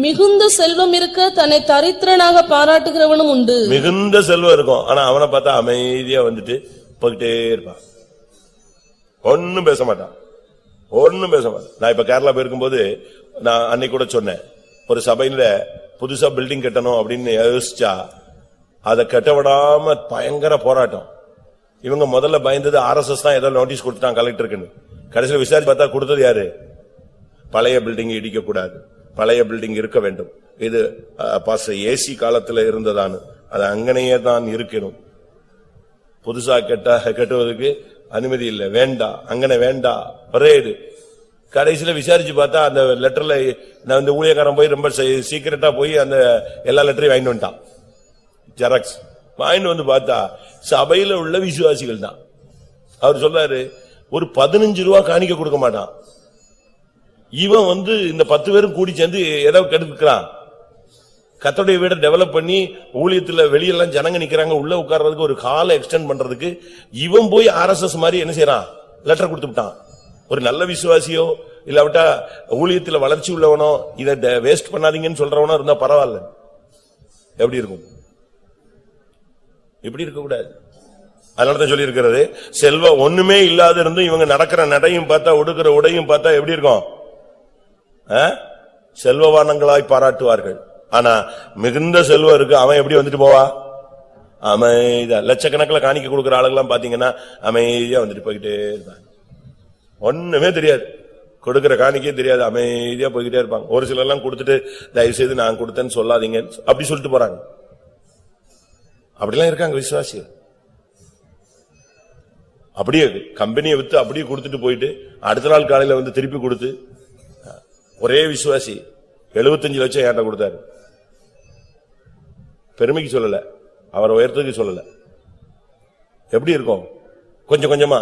மிகுந்த செல்வம் இருக்க தன்னை தரித்திரனாக பாராட்டுகிறவனும் உண்டு. மிகுந்த செல்வம் இருக்கும், ஆனா அவனை பார்த்தா அமைதியா வந்துட்டு போயிட்டே இருப்பான். ஒன்னும் பேச மாட்டான், ஒன்னும் பேச மாட்டான். நான் இப்ப கேரளா போயிருக்கும்போது நான் அன்னைக்கு கூட சொன்னேன், ஒரு சபையில புதுசா பில்டிங் கட்டணும் அப்படின்னு யோசிச்சா அதை கட்ட விடாம பயங்கர போராட்டம். இவங்க முதல்ல பயந்தது RSS தான் ஏதோ நோட்டீஸ் கொடுத்துட்டான் கலெக்டருக்குன்னு. கடைசியில் விசாரிச்சு பார்த்தா கொடுத்தது யாரு? பழைய பில்டிங் இடிக்க கூடாது, பழைய பில்டிங் இருக்க வேண்டும். இது ஏசி காலத்துல இருந்ததான்னு, அது அங்கனையே தான் இருக்கணும். புதுசா கட்டுவதற்கு அனுமதி இல்லை, வேண்டாம், அங்கன வேண்டாம், பரேடு. கடைசியில விசாரிச்சு பார்த்தா அந்த லெட்டர்ல நான் இந்த ஊழியக்காரன் போய் ரொம்ப சீக்கிரட்டா போய் அந்த எல்லா லெட்டரையும் வாங்கிட்டு வந்துட்டான், ஜெராக்ஸ் வாங்கிட்டு வந்து பார்த்தா சபையில உள்ள விசுவாசிகள் தான். அவர் சொல்றாரு, ஒரு 15 ரூபா காணிக்க கொடுக்க மாட்டான். இவன் இந்த 10 பேரும் கூடி சேர்ந்து ஏதாவது கெடுக்கிறான். கர்த்தருடைய வீட டெவலப் பண்ணி ஊழியத்துல வெளியெல்லாம் ஜனங்க நிக்கிறாங்க, உள்ள உட்கார்றதுக்கு ஒரு காலை எக்ஸ்டெண்ட் பண்றதுக்கு இவன் போய் RSS மாதிரி என்ன செய்யறான், லெட்டர் கொடுத்துட்டான். ஒரு நல்ல விசுவாசியோ இல்லாவிட்டா ஊழியத்துல வளர்ச்சி உள்ளவனோ இதை வேஸ்ட் பண்ணாதீங்கன்னு சொல்றவனோ இருந்தா பரவாயில்ல. எப்படி இருக்கும்? இப்படி இருக்க கூடாது. அதனாலதான் சொல்லி இருக்கிறது, செல்வம் ஒண்ணுமே இல்லாத இருந்து இவங்க நடக்கிற நடையும் பார்த்தா உடுக்கிற உடையும் பார்த்தா எப்படி இருக்கும்? செல்வவானங்களாய் பாராட்டுவார்கள். ஆனா மிகுந்த செல்வம் இருக்கு, அவன் எப்படி வந்துட்டு போவா? அமைதியா. லட்சக்கணக்கில் காணிக்க கொடுக்கிற ஆளுங்கெல்லாம் பாத்தீங்கன்னா அமைதியா வந்துட்டு போய்கிட்டே இருப்பாங்க. ஒண்ணுமே தெரியாது, கொடுக்கிற காணிக்கே தெரியாது, அமைதியா போய்கிட்டே இருப்பாங்க. ஒரு சிலர் எல்லாம் கொடுத்துட்டு தயவு செய்து நான் கொடுத்தேன்னு சொல்லாதீங்க அப்படி சொல்லிட்டு போறாங்க. அப்படிலாம் இருக்காங்க விசுவாசிகள். அப்படியே கம்பெனியை வித்து அப்படியே கொடுத்துட்டு போயிட்டு அடுத்த நாள் காலையில திருப்பி கொடுத்து. ஒரே விசுவாசி 75 லட்சம் ஏன்ட்ட கொடுத்தாரு. பெருமைக்கு சொல்லல, அவர் உயர்த்துக்கு சொல்லல. எப்படி இருக்கும்? கொஞ்சம் கொஞ்சமா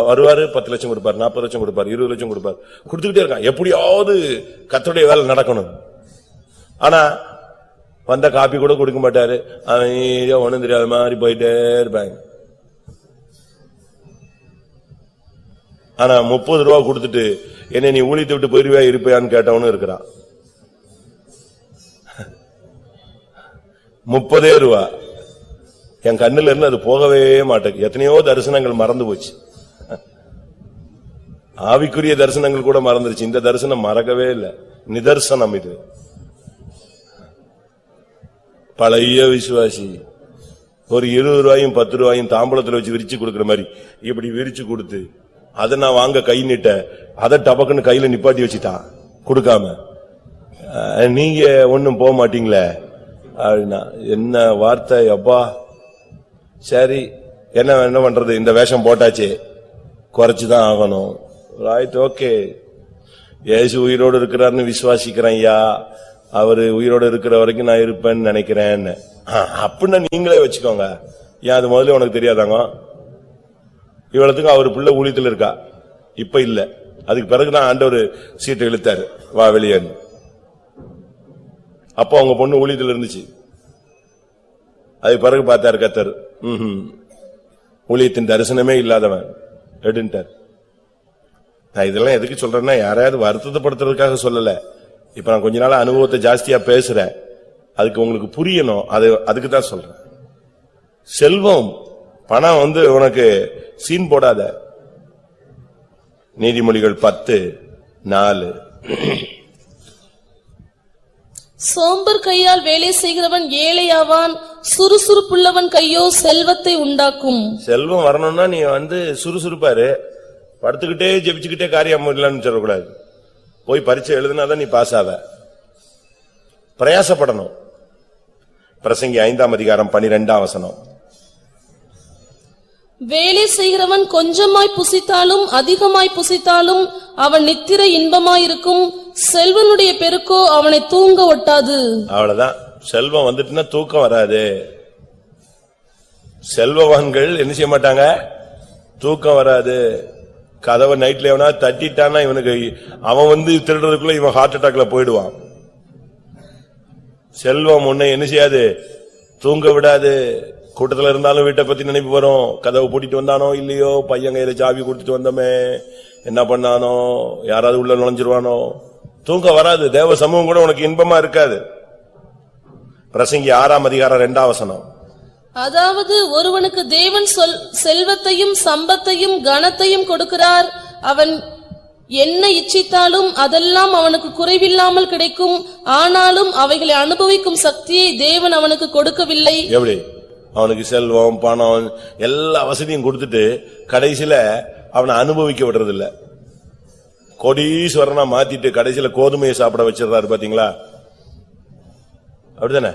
வருவாரு, 10 லட்சம் கொடுப்பாரு, 40 லட்சம் கொடுப்பாரு, 20 லட்சம் கொடுப்பாரு, கொடுத்துக்கிட்டே இருக்கான். எப்படியாவது கர்த்தருடைய வேலை நடக்கணும். ஆனா வந்த காப்பி கூட கொடுக்க மாட்டாரு, அவன் ஒண்ணும் தெரியாத மாதிரி போயிட்டே இருப்பாங்க. ஆனா 30 ரூபா கொடுத்துட்டு என்ன நீ ஊழியத்தை விட்டு போயிருவியா இருப்பையான்னு கேட்டவனும் இருக்கிறான். 30 ரூபா என் கண்ணுல இருந்து அது போகவே மாட்டேங்குது. எத்தனையோ தரிசனங்கள் மறந்து போச்சு, ஆவிக்குரிய தரிசனங்கள் கூட மறந்துருச்சு. இந்த தரிசனம் மறக்கவே இல்லை, நிதர்சனம். இது பழைய விசுவாசி ஒரு 20 ரூபாயும் 10 ரூபாயும் தாம்பளத்துல வச்சு விரிச்சு கொடுக்கிற மாதிரி இப்படி விரிச்சு கொடுத்து, அதை நான் வாங்க கை நீட்ட, அதை டபக்குன்னு கையில நிப்பாட்டி வச்சுட்டான் கொடுக்காம. நீங்க ஒண்ணும் போக மாட்டீங்களே அப்படின்னா என்ன வார்த்தை அப்பா. சரி என்ன பண்றது, இந்த வேஷம் போட்டாச்சு, குறைச்சுதான் ஆகணும். Right, okay. இயேசு உயிரோடு இருக்கிறார்னு விசுவாசிக்கிறேன் ஐயா, அவரு உயிரோடு இருக்கிற வரைக்கும் நான் இருப்பேன்னு நினைக்கிறேன். அப்படின்னா நீங்களே வச்சுக்கோங்க. ஏன் அது முதல்ல உனக்கு தெரியாதாங்க? இவ்வளவுக்கு அவர் பிள்ளை ஊழியத்தில் இருக்கா, இப்ப இல்ல. அதுக்கு பிறகுதான் ஆண்டவர் சீட்டை இழுத்தாரு, வா வெளியே. அப்போ அவங்க பொண்ணு ஊழியத்தில் இருந்துச்சு. அதுக்கு பிறகு பார்த்தாரு கர்த்தர், ஊழியத்தின் தரிசனமே இல்லாதவன் எடுன்ட்டார். நான் இதெல்லாம் எதுக்கு சொல்றேன்னா, யாரையாவது வருத்தப்படுத்துறதுக்காக சொல்லல. இப்ப நான் கொஞ்ச நாள் அனுபவத்தை ஜாஸ்தியா பேசுறேன், அதுக்கு உங்களுக்கு புரியணும், அதுக்கு தான் சொல்றேன். செல்வம் பணம் உனக்கு சீன் போடாத. நீதிமொழிகள் 10:4. சோம்பர் கையால் வேலை செய்கிறவன் ஏழையாவான், சுறுசுறுப்புள்ளவன் கையோ செல்வத்தை உண்டாக்கும். செல்வம் வரணும்னா நீ சுறுசுறுப்பாரு, படுத்துக்கிட்டே ஜெபிச்சுக்கிட்டே காரியம் இல்லைன்னு சொல்லக்கூடாது. போய் பரீட்சை எழுதுனாதான் நீ பாஸ் ஆவ. பிரயாசப்படணும். பிரசங்கி 5:12. வேலை செய்கிறவன் கொஞ்சமாய் புசித்தாலும் அதிகமாய் புசித்தாலும் அவன் நித்திரை இன்பமாயிருக்கும். செல்வனுடைய பெருக்கோ அவனை தூங்க ஒட்டாது. அவ்வளவுதான். செல்வம் வந்துட்டுன்னா தூக்கம் வராது. செல்வவான்கள் என்ன செய்ய மாட்டாங்க? தூக்கம் வராது. கதவை நைட்ல எவனா தட்டிட்டானா இவனுக்கு அவன் திருடுறதுக்குள்ள இவன் ஹார்ட் அட்டாக்ல போயிடுவான். செல்வம் உன்னை என்ன செய்யாது? தூங்க விடாது. கூட்டத்துல இருந்தாலும் வீட்டை பத்தி நினைப்பு வரும். கதவை பூட்டிட்டு வந்தானோ இல்லையோ, பையன் கையில சாவி கொடுத்துட்டு வந்தோமே, என்ன பண்ணானோ, யாராவது உள்ள நுழைஞ்சிருவானோ. தூக்கம் வராது. தேவ சமூகம் கூட உனக்கு இன்பமா இருக்காது. பிரசங்கி 6ஆம் அதிகாரம் 2ஆம் வசனம். அதாவது ஒருவனுக்கு தேவன் செல்வத்தையும் சம்பத்தையும் கனத்தையும் கொடுக்கிறார். அவன் என்ன இச்சித்தாலும் அதெல்லாம் அவனுக்கு குறைவில்லாமல் கிடைக்கும். ஆனாலும் அவைகளை அனுபவிக்கும் சக்தியை தேவன் அவனுக்கு கொடுக்கவில்லை. எப்படி? அவனுக்கு செல்வம் பணம் எல்லா வசதியும் கொடுத்துட்டு கடைசியில அவனை அனுபவிக்க விடுறது இல்ல. கோடீஸ்வரனா மாத்திட்டு கடைசியில கோதுமையை சாப்பிட வச்சிடறாரு பாத்தீங்களா? அப்படித்தானே?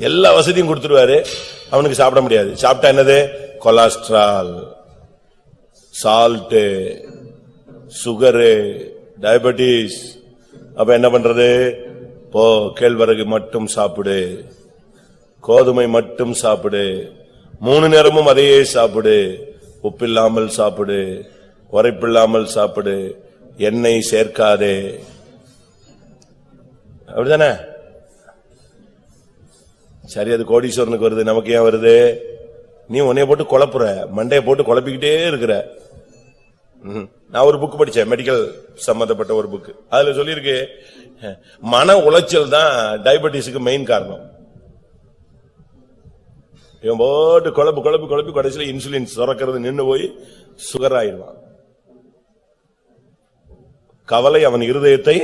எல்லா வசதியும் கொடுத்துருவாரு, அவனுக்கு சாப்பிட முடியாது. சாப்பிட்டா என்னது? Cholesterol, salt, sugar, diabetes. அப்ப என்ன பண்றது? போ, கேழ்வரகு மட்டும் சாப்பிடு, கோதுமை மட்டும் சாப்பிடு, 3 நேரமும் அதையே சாப்பிடு, உப்பில்லாமல் சாப்பிடு, உரைப்பில்லாமல் சாப்பிடு, எண்ணெய் சேர்க்காதே. அப்படிதானே? சரி, அது கோடீஸ்வரனுக்கு வருது, நமக்கு ஏன் வருது? நீ உன்னைய போட்டு குழப்புற, மண்டைய போட்டு குழப்பிக்கிட்டே இருக்கிற. நான் ஒரு புக் படிச்சேன், மெடிக்கல் சம்பந்தப்பட்ட ஒரு புக். அதுல சொல்லியிருக்கு, மன உளைச்சல் தான் டயபெட்டிஸுக்கு மெயின் காரணம். இவன் போட்டு குழப்பி கடைசியில இன்சுலின் சுரக்கிறது நின்னு போய் சுகர் ஆயிடுவான். கவலை அவன் இருதயத்தை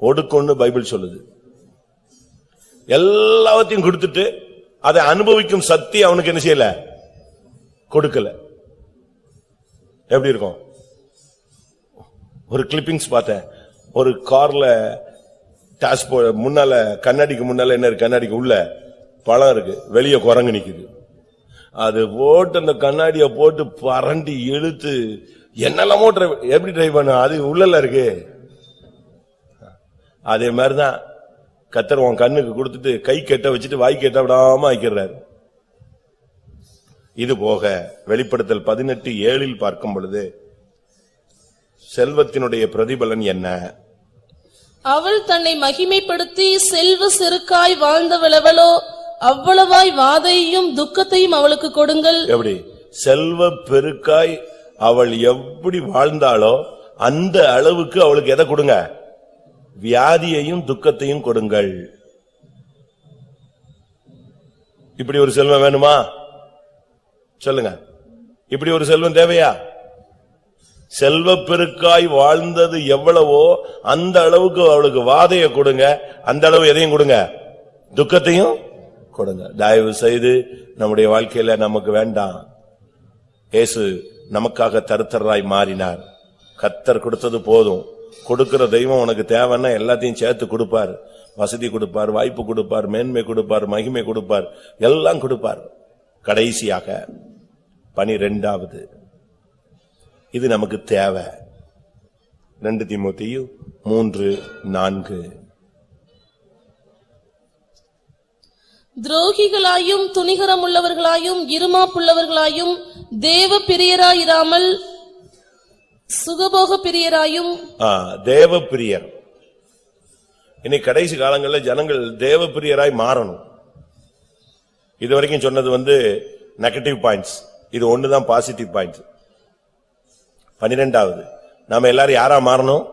ஒடுக்கொண்டு பைபிள் சொல்லுது. எல்லாத்தையும் கொடுத்துட்டு அதை அனுபவிக்கும் சக்தி அவனுக்கு என்ன செய்யல? கொடுக்கல. எப்படி இருக்கும்? ஒரு கிளிப்பிங்ஸ் பார்த்தேன். ஒரு கார்ல முன்னால கண்ணாடிக்கு முன்னால என்ன இருக்கு? கண்ணாடிக்கு உள்ள பழம் இருக்கு, வெளியே குரங்கு நிக்குது. அது போட்டு அந்த கண்ணாடிய போட்டு பரண்டி இழுத்து என்னெல்லாமோ எப்படி டிரைவ் பண்ண, அது உள்ளல இருக்கு. அதே மாதிரிதான் கர்த்தர் உன் கண்ணுக்கு கொடுத்துட்டு கை கெட்ட வச்சுட்டு வாய் கெட்ட விடாம ஆக்கிறார். இது போக வெளிப்படுத்தல் 18:7 பார்க்கும் பொழுது செல்வத்தினுடைய பிரதிபலன் என்ன? அவள் தன்னை மகிமைப்படுத்தி செல்வ செருக்காய் வாழ்ந்தவளவளோ, அவ்வளவாய் வாதையையும் துக்கத்தையும் அவளுக்கு கொடுங்கள். எப்படி? செல்வ பெருக்காய் அவள் எப்படி வாழ்ந்தாளோ அந்த அளவுக்கு அவளுக்கு எதை கொடுங்க? வியாதியையும் துக்கத்தையும் கொடுங்கள். இப்படி ஒரு செல்வம் வேணுமா? சொல்லுங்க. இப்படி ஒரு செல்வம் தேவையா? செல்வ பெருக்காய் வாழ்ந்தது எவ்வளவோ அந்த அளவுக்கு அவளுக்கு வாதையை கொடுங்க, அந்த அளவு எதையும் கொடுங்க? துக்கத்தையும் கொடுங்க. தயவு செய்து நம்முடைய வாழ்க்கையில நமக்கு வேண்டாம். இயேசு நமக்காக தருத்தராய் மாறினார். கர்த்தர் கொடுத்தது போதும். கொடுக்கிற தெய்வம் உனக்கு தேவைன்னா எல்லாத்தையும் சேர்த்து கொடுப்பார். வசதி கொடுப்பார், வாய்ப்பு கொடுப்பார், மேன்மை கொடுப்பார், மகிமை கொடுப்பார், எல்லாம் கொடுப்பார். கடைசியாக 12வது, இது நமக்கு தேவை. 2 தீமோத்தேயு 3:4. துரோகிகளாயும் துணிகரம் உள்ளவர்களாயும் இருமாப்புள்ளவர்களாயும் தேவ பிரியராயிராமல் சுகபோக பிரியராயும். தேவ பிரியர். இனி கடைசி காலங்களில் ஜனங்கள் தேவ பிரியராய் மாறணும். இதுவரைக்கும் சொன்னது நெகட்டிவ் பாயிண்ட்ஸ், இது ஒண்ணுதான் பாசிட்டிவ் பாயிண்ட்ஸ். 12வது, நாம எல்லாரும் யாரா மாறணும்?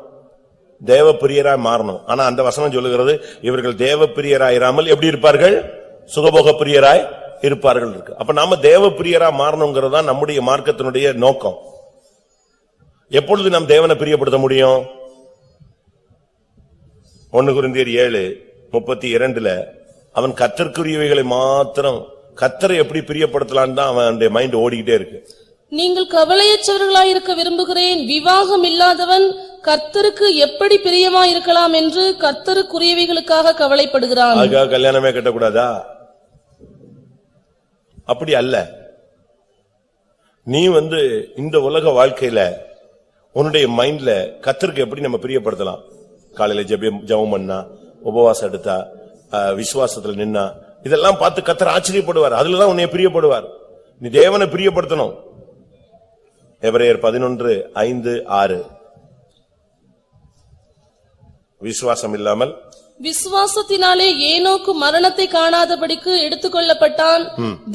தேவ பிரியராய் மாறணும். ஆனா அந்த வசனம் சொல்லுகிறது, இவர்கள் தேவ பிரியராயிராமல் எப்படி இருப்பார்கள்? சுகபோக பிரியராய் இருப்பார்கள் இருக்கு. அப்ப நாம தேவ பிரியரா மாறணுங்கிறது தான் நம்முடைய மார்க்கத்தினுடைய நோக்கம். எப்பொழுது நாம் தேவனை பிரியப்படுத்த முடியும்? 1 கொரிந்தியர் 7:32 அவன் கர்த்தருக்குரியவைகளை மாத்திரம், கர்த்தரை எப்படி பிரியப்படுத்தலான்னு தான் அவனுடைய மைண்ட் ஓடிக்கிட்டே இருக்கு. நீங்கள் கவலையற்றவர்களாயிருக்க விரும்புகிறேன். விவாகம் இல்லாதவன் கர்த்தருக்கு எப்படி பிரியமாயிருக்கலாம் என்று கர்த்தருக்குரியவைகளுக்காக கவலைப்படுகிறான். அதுக்காக கல்யாணமே கட்டக்கூடாதா? அப்படி அல்ல. நீ இந்த உலக வாழ்க்கையில உன்னுடைய மைண்ட்ல கர்த்தருக்கு எப்படி நம்ம பிரியப்படுத்தலாம்? காலையில ஜெபம் பண்ணா, உபவாசம் எடுத்தா, விசுவாசத்துல நின்னா, இதெல்லாம் பார்த்து கர்த்தர் ஆச்சரியப்படுவார். அதுலதான் உன்னை பிரியப்படுவார். நீ தேவனை பிரியப்படுத்தணும். எபிரேயர் 11:5-6. விசுவாசம் இல்லாமல் விசுவாசத்தினாலே ஏனோக்கு மரணத்தை காணாதபடிக்கு எடுத்துக்கொள்ளப்பட்டான்.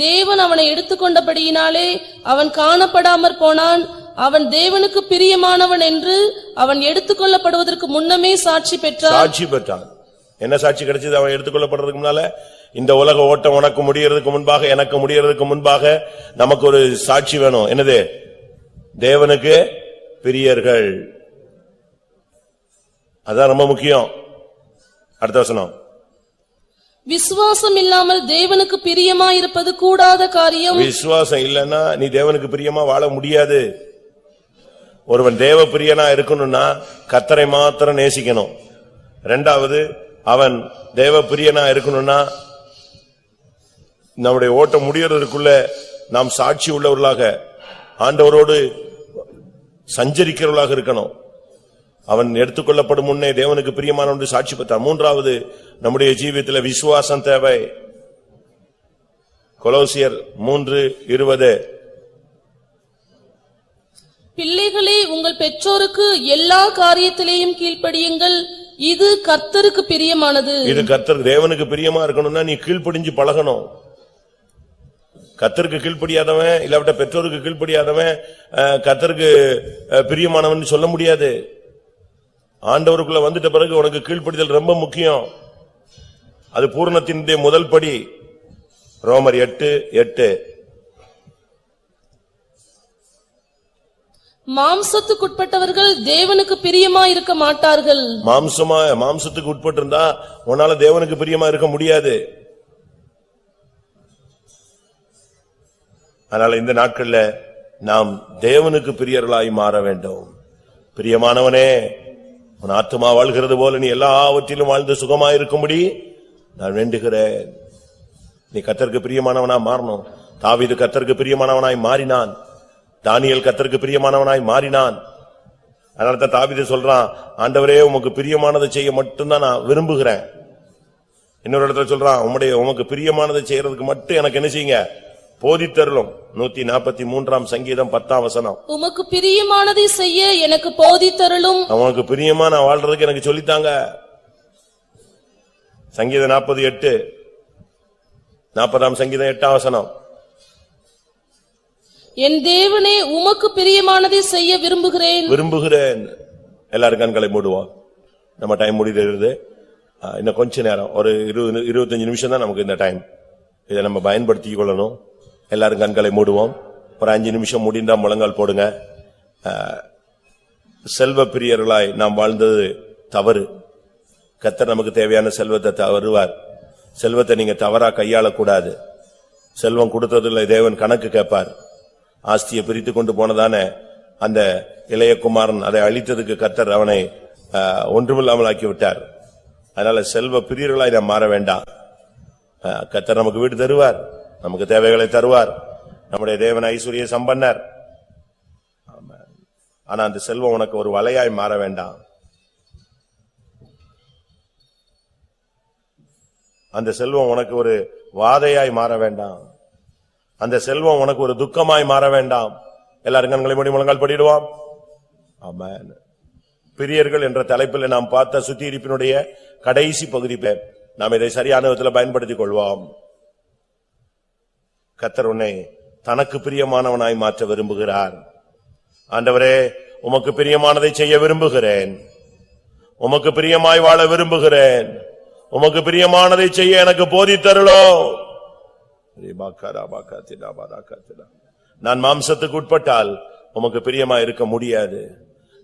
தேவன் அவனை எடுத்துக்கொண்டபடியினாலே அவன் காணப்படாமற் போனான். அவன் தேவனுக்கு பிரியமானவன் என்று அவன் எடுத்துக்கொள்ளப்படுவதற்கு முன்னமே சாட்சி பெற்றான். என்ன சாட்சி கிடைச்சது? அவன் எடுத்துக்கொள்ளப்படுறதுக்கு முன்னால, இந்த உலக ஓட்டம் உனக்கு முடியறதுக்கு முன்பாக, எனக்கு முடியறதுக்கு முன்பாக நமக்கு ஒரு சாட்சி வேணும். என்னது? தேவனுக்கு பிரியர்கள். அதான் ரொம்ப முக்கியம். அடுத்த வசனம். விசுவாசம் இல்லாமல் தேவனுக்கு பிரியமா இருப்பது கூடாத காரியம். விசுவாசம் இல்லன்னா நீ தேவனுக்கு பிரியமா வாழ முடியாது. ஒருவன் தேவ பிரியனா இருக்கணும்னா கர்த்தரை மாத்திரம் நேசிக்கணும். இரண்டாவது, அவன் தேவ பிரியனா இருக்கணும்னா நம்முடைய ஓட்டம் முடியறதுக்குள்ள நாம் சாட்சி உள்ளவர்களாக ஆண்டவரோடு சஞ்சரிக்கிறவர்களாக இருக்கணும். அவன் எடுத்துக்கொள்ளப்படும் முன்னே தேவனுக்கு பிரியமான ஒன்று சாட்சி பெற்றான். மூன்றாவது, நம்முடைய ஜீவியத்தில் விசுவாசம் தேவை. கொலோசியர் 3:20. பிள்ளைகளே, உங்கள் பெற்றோருக்கு எல்லா காரியத்திலேயும் கீழ்ப்படியுங்கள், இது கர்த்தருக்கு பிரியமானது. இது கர்த்தருக்கு தேவனுக்கு பிரியமா இருக்கணும்னா நீ கீழ்ப்படிஞ்சு பழகணும். கர்த்தருக்கு கீழ்ப்படியாதவன், இல்லாவிட்ட பெற்றோருக்கு கீழ்ப்படியாதவன் கர்த்தருக்கு பிரியமானவன் சொல்ல முடியாது. ஆண்டவருக்குள்ள வந்துட்ட பிறகு உனக்கு கீழ்ப்படிதல் ரொம்ப முக்கியம். அது பூரணத்தின் முதல் படி. ரோமர் 8:8. மாம்சத்துக்குட்பட்டவர்கள் தேவனுக்கு பிரியமா இருக்க மாட்டார்கள். மாம்சத்துக்கு உட்பட்டு இருந்தா உன்னால தேவனுக்கு பிரியமா இருக்க முடியாது. அதனால இந்த நாட்கள்ல நாம் தேவனுக்கு பிரியர்களாய் மாற வேண்டும். பிரியமானவனே, உன் ஆத்துமா வாழ்கிறது போல நீ எல்லாவற்றிலும் வாழ்ந்து சுகமாயிருக்கும்படி நான் வேண்டுகிறேன். நீ கர்த்தருக்கு பிரியமானவனா மாறணும். தாவீது கர்த்தருக்கு பிரியமானவனாய் மாறினான். தானியேல் கர்த்தருக்கு பிரியமானவனாய் மாறினான். அதனால தாவீது சொல்றான், ஆண்டவரே உமக்கு பிரியமானதை செய்ய மட்டும்தான் நான் விரும்புகிறேன். இன்னொரு இடத்துல சொல்றான், உமக்கு பிரியமானதை செய்யறதுக்கு மட்டும் எனக்கு என்ன செய்யுங்க, போதித்தருளும். 143 சங்கீதம் 10 வசனம். உமக்கு பிரியமானதை செய்ய எனக்கு போதித்தருளும். உனக்கு பிரியமான வாழ்றதுக்கு எனக்கு சொல்லித்தாங்க. சங்கீதம் 48, 40 சங்கீதம் 8 வசனம். என் தேவனே, உமக்கு பிரியமானதை செய்ய விரும்புகிறேன். எல்லாரும் கண்களை மூடுவோம். நம்ம டைம் முடிகிறது. இன்னும் கொஞ்ச நேரம், ஒரு 20-25 நிமிஷம் தான் நமக்கு இந்த டைம். இதை நம்ம பயன்படுத்திக் கொள்ளணும். எல்லாரும் கண்களை மூடுவோம். ஒரு 5 நிமிஷம் முடிந்தா முழங்கால் போடுங்க. செல்வ பிரியர்களாய் நாம் வாழ்ந்தது தவறு. கர்த்தர் நமக்கு தேவையான செல்வத்தை தருவார். செல்வத்தை நீங்க தவறா கையாளக்கூடாது. செல்வம் கொடுத்ததில்லை, தேவன் கணக்கு கேட்பார். ஆஸ்தியை பிரித்து கொண்டு போனதானே அந்த இளைய குமாரன், அதை அழித்ததுக்கு கர்த்தர் அவனை ஒன்றுமில்லாமல் ஆக்கி விட்டார். அதனால செல்வ பிரியர்களாய் நாம் மாற வேண்டாம். கர்த்தர் நமக்கு வீடு தருவார், நமக்கு தேவைகளை தருவார். நம்முடைய தேவன் ஐஸ்வர்ய சம்பன்னர். ஆனா அந்த செல்வம் உனக்கு ஒரு வலையாய் மாற வேண்டாம். அந்த செல்வம் உனக்கு ஒரு வாதையாய் மாற வேண்டாம். அந்த செல்வம் உனக்கு ஒரு துக்கமாய் மாற வேண்டாம். எல்லாரும் கண்களை மூடி முழங்கால் படிடுவோம். ஆமென். பிரியர்கள் என்ற தலைப்பில் நாம் பார்த்த சுத்திகரிப்பினுடைய கடைசி பகுதி, நாம் இதை சரியான விதத்தில் பயன்படுத்திக் கொள்வோம். கர்த்தர் உன்னை தனக்கு பிரியமானவனாய் மாற்ற விரும்புகிறார். ஆண்டவரே, உமக்கு பிரியமானதை செய்ய விரும்புகிறேன். உமக்கு பிரியமாய் வாழ விரும்புகிறேன். உமக்கு பிரியமானதை செய்ய எனக்கு போதித்தருளும். நான் மாம்சத்துக்கு உட்பட்டால் உமக்கு பிரியமாய் இருக்க முடியாது.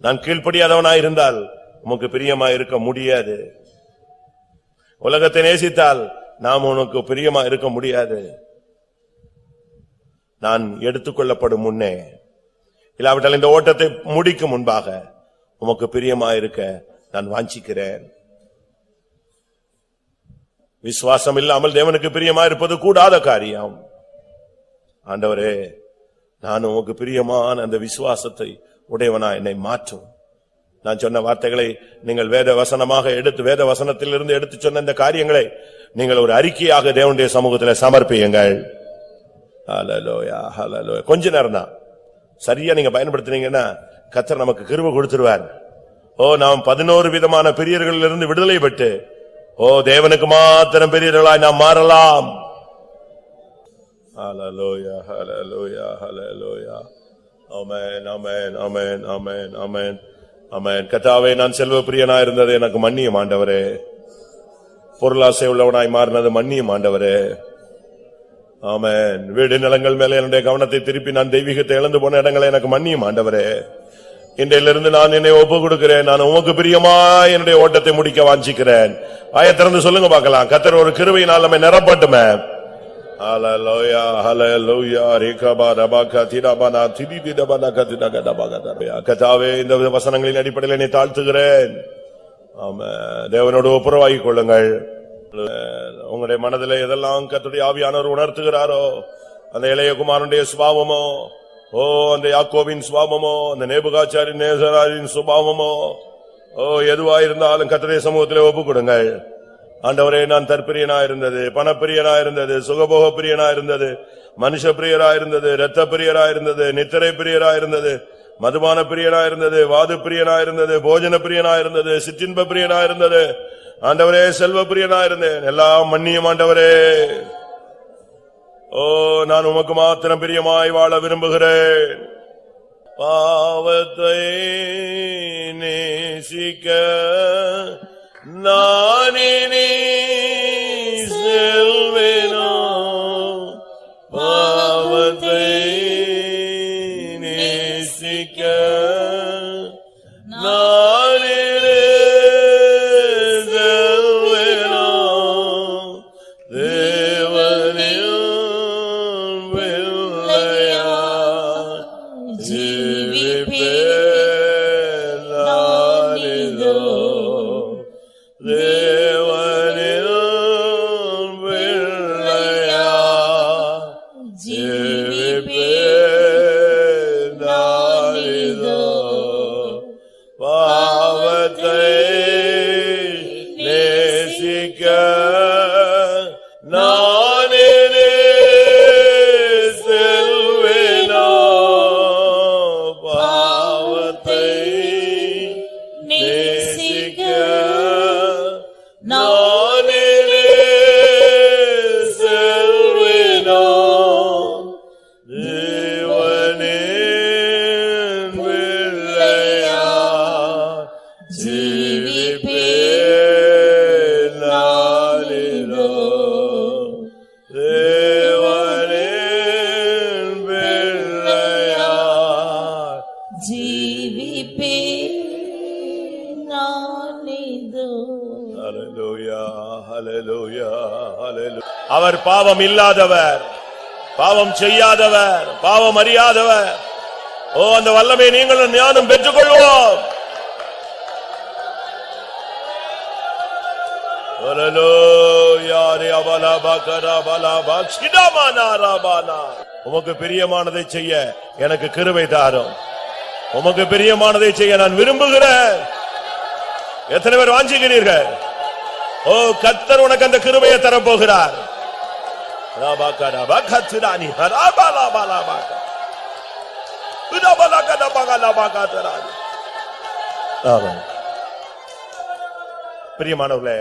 நான் கீழ்ப்படியாதவனாய் இருந்தால் உமக்கு பிரியமாய் இருக்க முடியாது. உலகத்தை நேசித்தால் நாம் உனக்கு பிரியமா இருக்க முடியாது. நான் எடுத்துக்கொள்ளப்படும் முன்னே, இல்லாவிட்டால் இந்த ஓட்டத்தை முடிக்கும் முன்பாக உமக்கு பிரியமா இருக்க நான் வாஞ்சிக்கிறேன். விசுவாசம் இல்லாமல் தேவனுக்கு பிரியமா இருப்பது கூடாத காரியம். ஆண்டவரே, நான் உமக்கு பிரியமான அந்த விசுவாசத்தை உடையவனா என்னை மாற்றும். நான் சொன்ன வார்த்தைகளை நீங்கள் வேத வசனமாக எடுத்து, வேத வசனத்திலிருந்து எடுத்து சொன்ன இந்த காரியங்களை நீங்கள் ஒரு அறிக்கையாக தேவனுடைய சமூகத்தில் சமர்ப்பியுங்கள். ஹல்லேலூயா, ஹல்லேலூயா. கொஞ்ச நேரம் தான் சரியா நீங்க பயன்படுத்தினீங்கன்னா கர்த்தர் நமக்கு கிருபை கொடுத்துருவார். நாம் 11 விதமான பிரியர்களிலிருந்து விடுதலை பெற்று தேவனுக்கு மாத்திரம் பெரியவர்களாய் நாம் மாறலாம். ஹல்லேலூயா, ஹல்லேலூயா, ஹல்லேலூயா. ஆமென், ஆமென், ஆமென், ஆமென், ஆமென், ஆமென். கர்த்தாவே, நான் செல்வ பிரியனா இருந்தது எனக்கு மன்னியும் ஆண்டவரே. பொருளாசை உள்ளவனாய் மாறினது மன்னியும் ஆண்டவரே. ஆமென். வீடு நிலங்கள் மேல என்னுடைய கவனத்தை திருப்பி நான் தெய்வீகத்தை இழந்து போன இடங்களை எனக்கு மன்னியும் ஆண்டவரே. இன்றையிலிருந்து நான் என்னை ஒப்பு கொடுக்கிறேன். நான் உமக்கு பிரியமா என்னுடைய ஓட்டத்தை முடிக்க வாஞ்சிக்கிறேன். வாயை திறந்து சொல்லுங்க பார்க்கலாம். கர்த்தர் ஒரு கிருபையினால் நம்மை நிரப்பட்டுமே. ஹல்லேலூயா, ஹல்லேலூயா. ரேகபா ரபாகா திரபனா திதிதிதபனா கதிதகதபகதபயா. கர்த்தாவே, இந்த வசனங்களின் அடிப்படையில் என்னை தாழ்த்துகிறேன். ஆமென். தேவனோடு ஒப்புரவாகிக் கொள்ளுங்கள். உங்களுடைய மனதிலே எதெல்லாம் கர்த்தருடைய ஆவியானவர் உணர்த்துகிறாரோ, அந்த இளைய குமாரனுடைய சுபாவமோ, அந்த யாக்கோபின் சுபாவமோ, அந்த நேபுகாத்நேசரின் சுபாவமோ, எதுவாயிருந்தாலும் கர்த்தருடைய சமூகத்திலே ஒப்புக் கொடுங்கள். ஆண்டவரே, நான் தற்பிரியனா இருந்தது, பணப்பிரியனா இருந்தது, சுகபோக பிரியனா இருந்தது, மனுஷ பிரியரா இருந்தது, இரத்த பிரியரா இருந்தது, நித்திரை பிரியரா இருந்தது, மதுபான பிரியனா இருந்தது, வாது பிரியனா இருந்தது, போஜன பிரியனா இருந்தது, சிற்றின்ப பிரியனா இருந்தது. ஆண்டவரே, செல்வ பிரியனா இருந்தேன். எல்லாம் மன்னியும் ஆண்டவரே. நான் உமக்கு மாத்திரம் பிரியமாய் வாழ விரும்புகிறேன். பாவத்தை நேசிக்க நானே செல்வேனோ, பாவத்தை நேசிக்க நானே செல்வேனோ, தேவனில் வெள்ளையா ஜீவிப்பேன் நானிதோ, தேவனில் வெள்ளையா ஜீவிப்பேன் நானிதோ, பாவத்தை நேசிக்க நானே செல்வேனோ, பாவத்தை நேசிக்க நானே செல்வேனோ, தேவனின் வெள்ளையா ஜீவிப்பேன் நானிதோ, தேவனின் வெள்ளையா ஜீவிப்பேன் நானிதோ. ஹல்லேலூயா, ஹல்லேலூயா, ஹல்லேலூயா. அவர் பாவம் இல்லாதவர், பாவம் செய்யாதவர், பாவம் அறியாதவர். அந்த வல்லமை நீங்களும் ஞானம் பெற்றுக்கொள்வோம். ஹல்லேலூயா. உமக்கு பிரியமானதை செய்ய எனக்கு கிருபை தாரும். உமக்கு பிரியமானதை செய்ய நான் விரும்புகிறேன். எத்தனை பேர் வாஞ்சிக்கிறீர்கள்? கர்த்தர் உனக்கு அந்த கிருபையை தரப்போகிறார். பிரியமானவர்களே,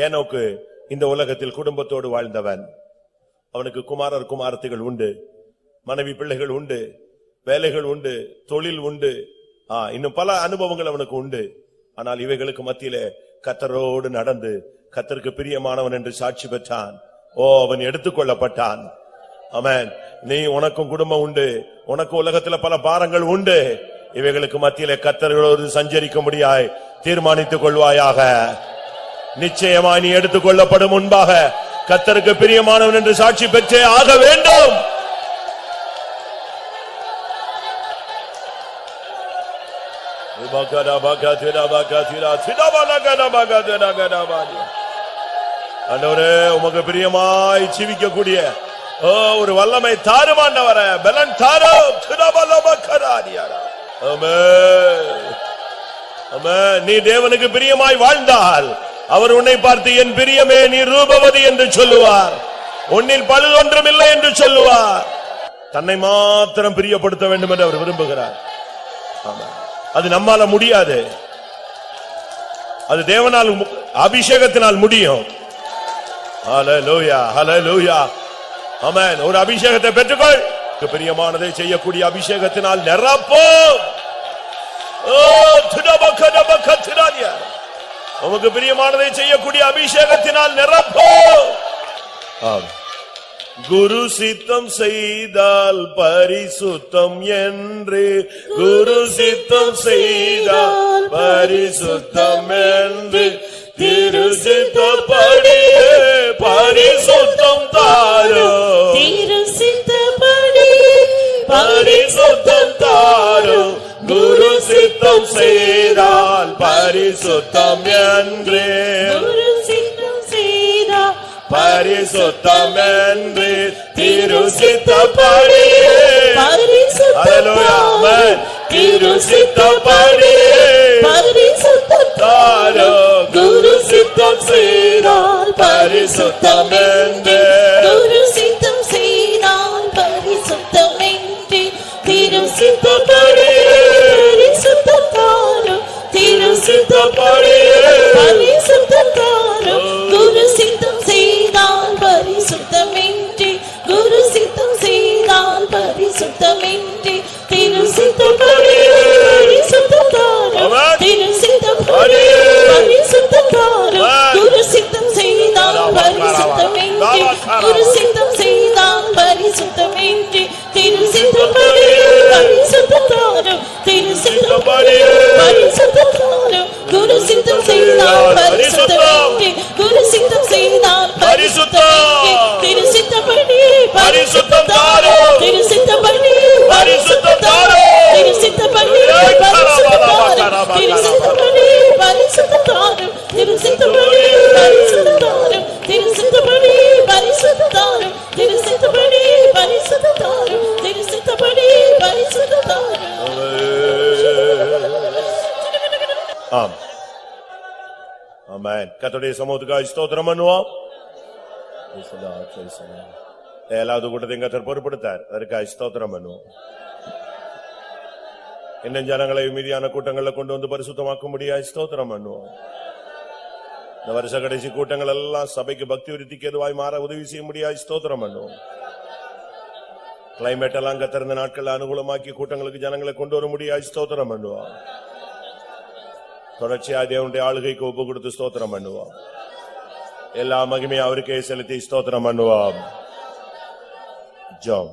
ஏனோக்கு இந்த உலகத்தில் குடும்பத்தோடு வாழ்ந்தவன். அவனுக்கு குமாரர் குமாரத்திகள் உண்டு, மனைவி பிள்ளைகள் உண்டு, வேலைகள் உண்டு, தொழில் உண்டு, இன்னும் பல அனுபவங்கள் அவனுக்கு உண்டு. ஆனால் இவைகளுக்கு மத்தியிலே கர்த்தரோடு நடந்து கர்த்தருக்கு பிரியமானவன் என்று சாட்சி பெற்றான். அவன் எடுத்துக்கொள்ளப்பட்டான். ஆமென். நீ உனக்கும் குடும்பம் உண்டு, உனக்கு உலகத்துல பல பாரங்கள் உண்டு. இவைகளுக்கு மத்தியிலே கர்த்தரோடு சஞ்சரிக்க முடியாய் தீர்மானித்துக் கொள்வாயாக. நிச்சயமா நீ எடுத்துக்கொள்ளப்படும் முன்பாக கர்த்தருக்கு பிரியமானவன் என்று சாட்சி பெற்றே ஆக வேண்டும். ஆண்டவரே, உமக்கு பிரியமாய் ஜீவிக்கக்கூடிய ஓ ஒரு வல்லமை தாருமாண்டவர பலன் தாரோ துரபலமக்கராடியாரா. ஆமென் ஆமென். நீ தேவனுக்கு பிரியமாய் வாழ்ந்தால் அவர் உன்னை பார்த்து என் பிரியமே நீ ரூபவதி என்று சொல்லுவார், உன்னில் பழுது ஒன்றும் இல்லை என்று சொல்லுவார். தன்னை மாத்திரம் பிரியப்படுத்த வேண்டும் என்று அவர் விரும்புகிறார். அது நம்மால முடியாது, அது தேவனால் அபிஷேகத்தினால் முடியும். ஹல்லேலூயா ஹல்லேலூயா ஆமென். ஒரு அபிஷேகத்தை பெற்றுக்கொள், பிரியமானதை செய்யக்கூடிய அபிஷேகத்தினால் நிரப்போம். உமக்கு பிரியமானதை செய்யக்கூடிய அபிஷேகத்தினால் நிரப்போம். குரு சித்தம் செய்தால் பரிசுத்தம் என்று, குரு சித்தம் செய்தால் பரிசுத்தம் என்று, திரு சித்தப்படியே பரிசுத்தம் தாரோ, திரு சித்தப்படி பரிசுத்தம் தாரோ. குரு சித்தம் செய்தால் பரிசுத்தம் என்று, குரு சித்தம் செய்தா பரிசுத்தம் என்று, திரு சித்தப்படியே பரிசுத்தம் திரு சித்தப்படியே பரிசுத்தம் தாரோ. குரு சித்தம் செய்தால் பரிசுத்தம் என்று, குரு சித்தம் செய்தால் பரிசுத்தம் என்று, திரு சித்தப்படி பரிசுத்தம் தாரும், திரு சித்தப்படி பரிசுத்தம் தாரும். குரு சித்தம் செய்தால் பரிசுத்தம் என்று, குரு சித்தம் செய்தால் பரிசுத்தம் என்று, திரு சித்தப்படி பரிசுத்தம் தாரும், திரு சித்தப்படி பரிசுத்தம் தாரும். குரு சித்தம் செய்தால் பரிசுத்தம் என்று, குரு சித்தம் செய்தால் பரிசுத்தம் என்று, திரு சித்தப்படி பரிசுத்தம் தாரும், திரு சித்தப்படி பரிசுத்தம் தாரும். குரு சித்தம் செய்தால் பரிசுத்தம் என்று, குரு சித்தம் செய்தால் பரிசுத்தம் என்று, திரு சித்தப்படி பரிசுத்தம் தாரும், திரு சித்தப்படி பரிசுத்தம் தாரும், திரு சித்தப்படி பரிசுத்தம் தாரும், திரு சித்தப்படி பரிசுத்தம் தாரும், திரு சித்தப்படி பரிசுத்தம் தாரும், திரு சித்தப்படி பரிசுத்தம் தாரும், திரு சித்தப்படி பரிசுத்தம் தாரும், திரு சித்தப்படி பரிசுத்தம் தாரும். ஆம் ஆமென். கர்த்தருடைய சமூகத்துக்காக ஸ்தோத்திரம் பண்ணுவோம். ஏழாவது கூட்டத்தை கர்த்தர் பொறுப்படுத்தார், அதற்காக ஸ்தோத்திரம் பண்ணுவோம். இன்னும் ஜனங்களை மீதியான கூட்டங்களை கொண்டு வந்து பரிசுத்தமாக்க முடியாது, ஸ்தோத்திரம் பண்ணுவோம். இந்த வருஷ கடைசி கூட்டங்கள் எல்லாம் சபைக்கு பக்தி விருத்திக்கு எதுவாய் மாற உதவி செய்ய முடியாது, ஸ்தோத்திரம் பண்ணுவோம். கிளைமேட் எல்லாம் கத்திருந்த நாட்கள் அனுகூலமாக்கி கூட்டங்களுக்கு ஜனங்களை கொண்டு வர முடியாது, ஸ்தோத்திரம் பண்ணுவோம். தொடர்ச்சியா தேவனுடைய ஆளுகைக்கு ஒப்பு கொடுத்து ஸ்தோத்திரம் பண்ணுவோம். எல்லா மகிமையும் அவருக்கே செலுத்தி ஸ்தோத்திரம் பண்ணுவோம். ஜெபம்.